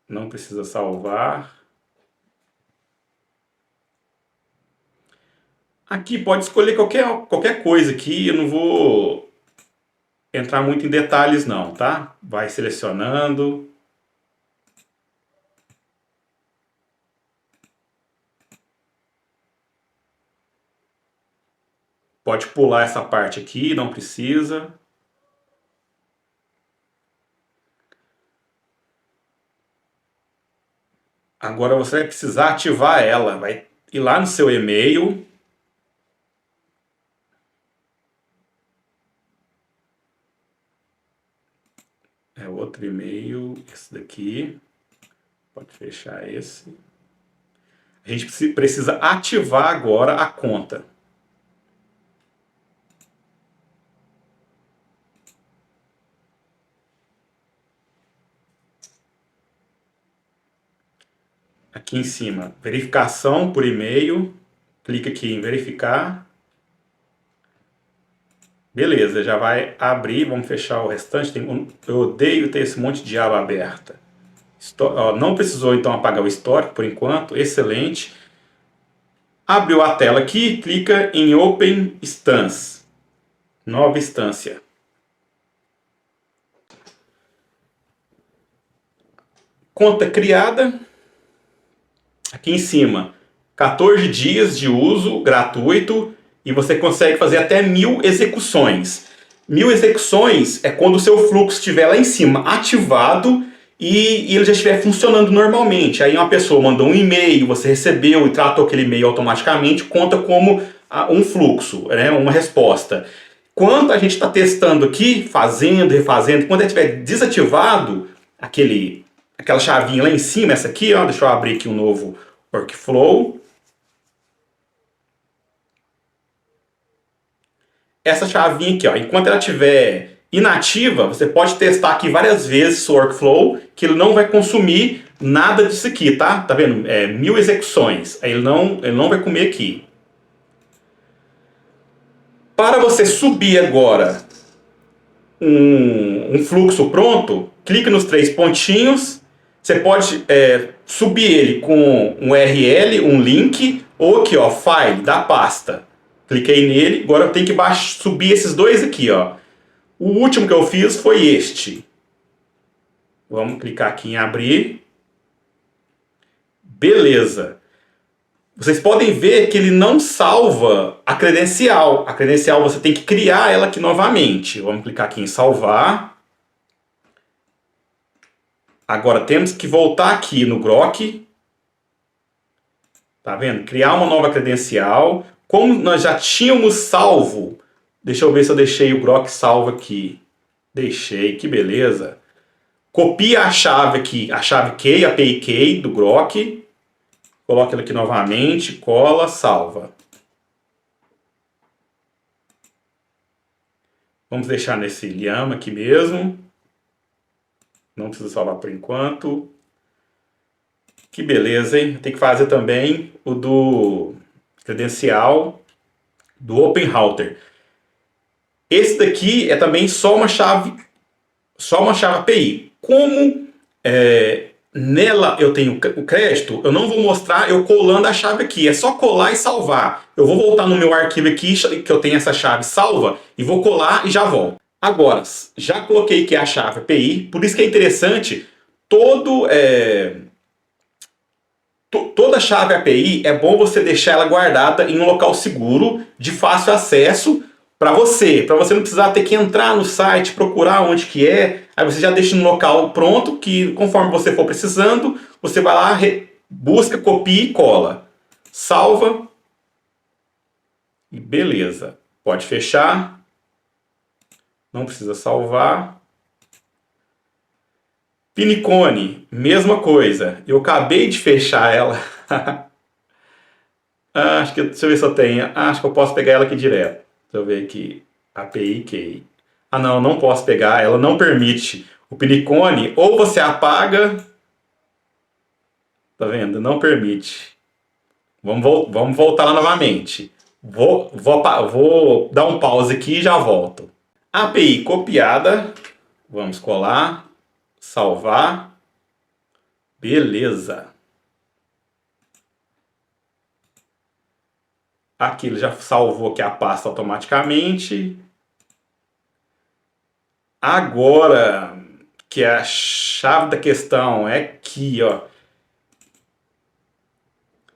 [SPEAKER 1] Não precisa salvar. Aqui pode escolher qualquer coisa aqui. Eu não vou entrar muito em detalhes não, tá? Vai selecionando. Pode pular essa parte aqui, não precisa. Agora você vai precisar ativar ela. Vai ir lá no seu e-mail. É outro e-mail, esse daqui. Pode fechar esse. A gente precisa ativar agora a conta. Aqui em cima, verificação por e-mail. Clica aqui em verificar. Beleza, já vai abrir. Vamos fechar o restante. Eu odeio ter esse monte de aba aberta. Não precisou então apagar o histórico por enquanto. Excelente. Abriu a tela aqui. Clica em Open Instance. Nova instância. Conta criada. Aqui em cima, 14 dias de uso gratuito e você consegue fazer até 1000 execuções. 1000 execuções é quando o seu fluxo estiver lá em cima ativado e ele já estiver funcionando normalmente. Aí uma pessoa mandou um e-mail, você recebeu e tratou aquele e-mail automaticamente, conta como um fluxo, né, uma resposta. Quando a gente está testando aqui, fazendo, refazendo, quando ele estiver desativado, aquela chavinha lá em cima, essa aqui, ó, deixa eu abrir aqui um novo workflow. Essa chavinha aqui, ó, enquanto ela estiver inativa, você pode testar aqui várias vezes o workflow, que ele não vai consumir nada disso aqui, tá? Tá vendo? 1000 execuções. Aí ele não vai comer aqui. Para você subir agora um fluxo pronto, clique nos 3 pontinhos. Você pode subir ele com um URL, um link, ou aqui, ó, file da pasta. Cliquei nele, agora eu tenho que subir esses dois aqui, ó. O último que eu fiz foi este. Vamos clicar aqui em abrir. Beleza. Vocês podem ver que ele não salva a credencial. A credencial você tem que criar ela aqui novamente. Vamos clicar aqui em salvar. Agora temos que voltar aqui no Grok. Tá vendo? Criar uma nova credencial. Como nós já tínhamos salvo, deixa eu ver se eu deixei o Grok salvo aqui. Deixei, que beleza. Copia a chave aqui, a chave key, a API key do Grok. Coloca ela aqui novamente, cola, salva. Vamos deixar nesse Llama aqui mesmo. Não precisa salvar por enquanto. Que beleza, hein? Tem que fazer também o do credencial do OpenRouter. Esse daqui é também só uma chave API. Como nela eu tenho o crédito, eu não vou mostrar eu colando a chave aqui. É só colar e salvar. Eu vou voltar no meu arquivo aqui, que eu tenho essa chave salva, e vou colar e já volto. Agora, já coloquei aqui a chave API, por isso que é interessante, toda chave API é bom você deixar ela guardada em um local seguro, de fácil acesso, para você não precisar ter que entrar no site, procurar onde que é, aí você já deixa no local pronto, que conforme você for precisando, você vai lá, busca, copia e cola. Salva. E beleza. Pode fechar. Não precisa salvar. Pinicone, mesma coisa. Eu acabei de fechar ela. Deixa eu ver se eu tenho. Acho que eu posso pegar ela aqui direto. Deixa eu ver aqui. API key. Não posso pegar. Ela não permite. O Pinicone, ou você apaga. Tá vendo? Não permite. Vamos voltar lá novamente. Vou dar um pause aqui e já volto. API copiada. Vamos colar. Salvar. Beleza. Aqui ele já salvou aqui a pasta automaticamente. Agora, que a chave da questão é aqui, ó.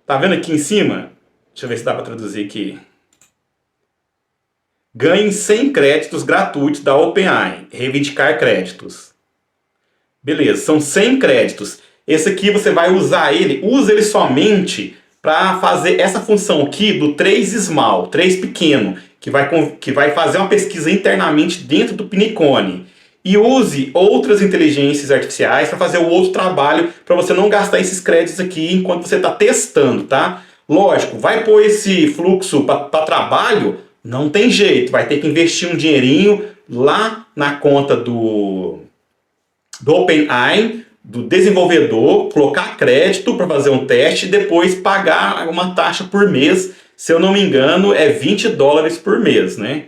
[SPEAKER 1] Tá vendo aqui em cima? Deixa eu ver se dá para traduzir aqui. Ganhe 100 créditos gratuitos da OpenAI. Reivindicar créditos. Beleza, são 100 créditos. Esse aqui você vai usar ele, usa ele somente para fazer essa função aqui do 3 small, 3 pequeno, que vai fazer uma pesquisa internamente dentro do Pinicone. E use outras inteligências artificiais para fazer o outro trabalho, para você não gastar esses créditos aqui enquanto você está testando, tá? Lógico, vai pôr esse fluxo para trabalho, não tem jeito, vai ter que investir um dinheirinho lá na conta do OpenAI, do desenvolvedor, colocar crédito para fazer um teste e depois pagar uma taxa por mês. Se eu não me engano, é $20 por mês, né?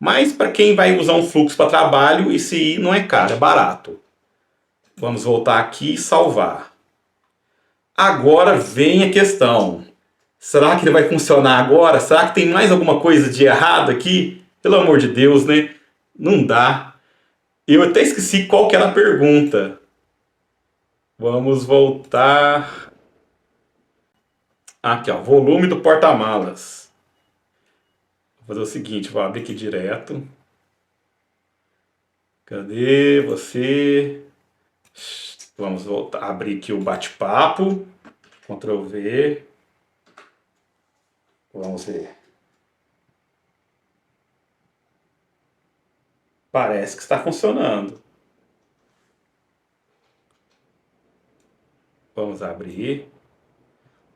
[SPEAKER 1] Mas para quem vai usar um fluxo para trabalho, isso aí não é caro, é barato. Vamos voltar aqui e salvar. Agora vem a questão. Será que ele vai funcionar agora? Será que tem mais alguma coisa de errado aqui? Pelo amor de Deus, né? Não dá. Eu até esqueci qual que era a pergunta. Vamos voltar. Aqui, ó, volume do porta-malas. Vou fazer o seguinte, vou abrir aqui direto. Cadê você? Vamos voltar, abrir aqui o bate-papo. Ctrl V. Vamos ver. Parece que está funcionando. Vamos abrir.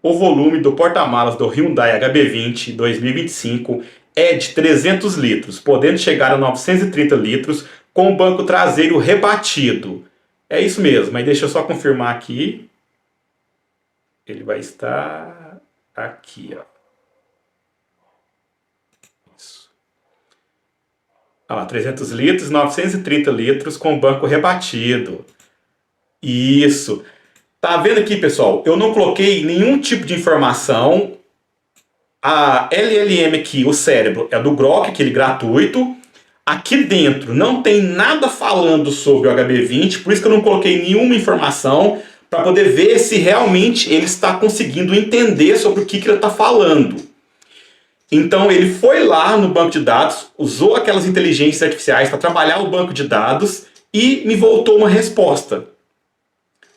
[SPEAKER 1] O volume do porta-malas do Hyundai HB20 2025 é de 300 litros, podendo chegar a 930 litros com o banco traseiro rebatido. É isso mesmo, mas deixa eu só confirmar aqui. Ele vai estar aqui, ó. Isso. Olha lá, 300 litros, 930 litros com banco rebatido. Isso. Tá vendo aqui, pessoal? Eu não coloquei nenhum tipo de informação. A LLM aqui, o cérebro, é do Grok, aquele gratuito. Aqui dentro não tem nada falando sobre o HB20, por isso que eu não coloquei nenhuma informação para poder ver se realmente ele está conseguindo entender sobre o que ele está falando. Então ele foi lá no banco de dados, usou aquelas inteligências artificiais para trabalhar o banco de dados e me voltou uma resposta.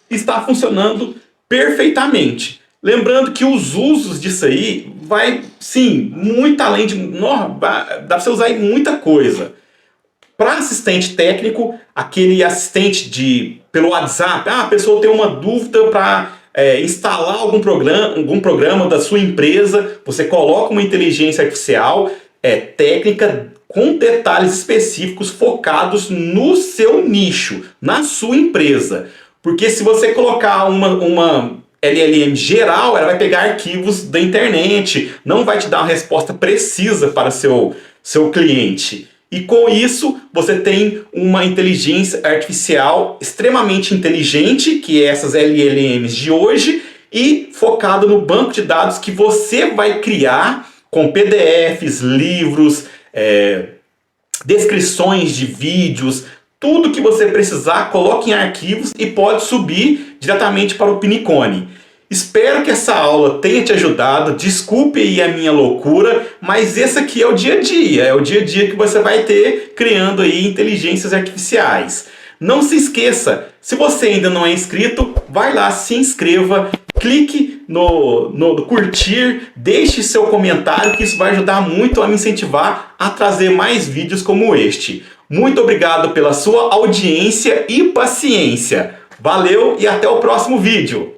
[SPEAKER 1] Está funcionando perfeitamente. Lembrando que os usos disso aí vai, sim, muito além de... dá para você usar em muita coisa. Para assistente técnico, aquele assistente pelo WhatsApp, a pessoa tem uma dúvida para instalar algum programa da sua empresa, você coloca uma inteligência artificial técnica com detalhes específicos focados no seu nicho, na sua empresa. Porque se você colocar uma LLM geral, ela vai pegar arquivos da internet, não vai te dar uma resposta precisa para seu cliente. E com isso, você tem uma inteligência artificial extremamente inteligente, que é essas LLMs de hoje, e focado no banco de dados que você vai criar com PDFs, livros, descrições de vídeos, tudo que você precisar, coloque em arquivos e pode subir diretamente para o Pinicone. Espero que essa aula tenha te ajudado, desculpe aí a minha loucura, mas esse aqui é o dia a dia que você vai ter criando aí inteligências artificiais. Não se esqueça, se você ainda não é inscrito, vai lá, se inscreva, clique no curtir, deixe seu comentário, que isso vai ajudar muito a me incentivar a trazer mais vídeos como este. Muito obrigado pela sua audiência e paciência. Valeu e até o próximo vídeo.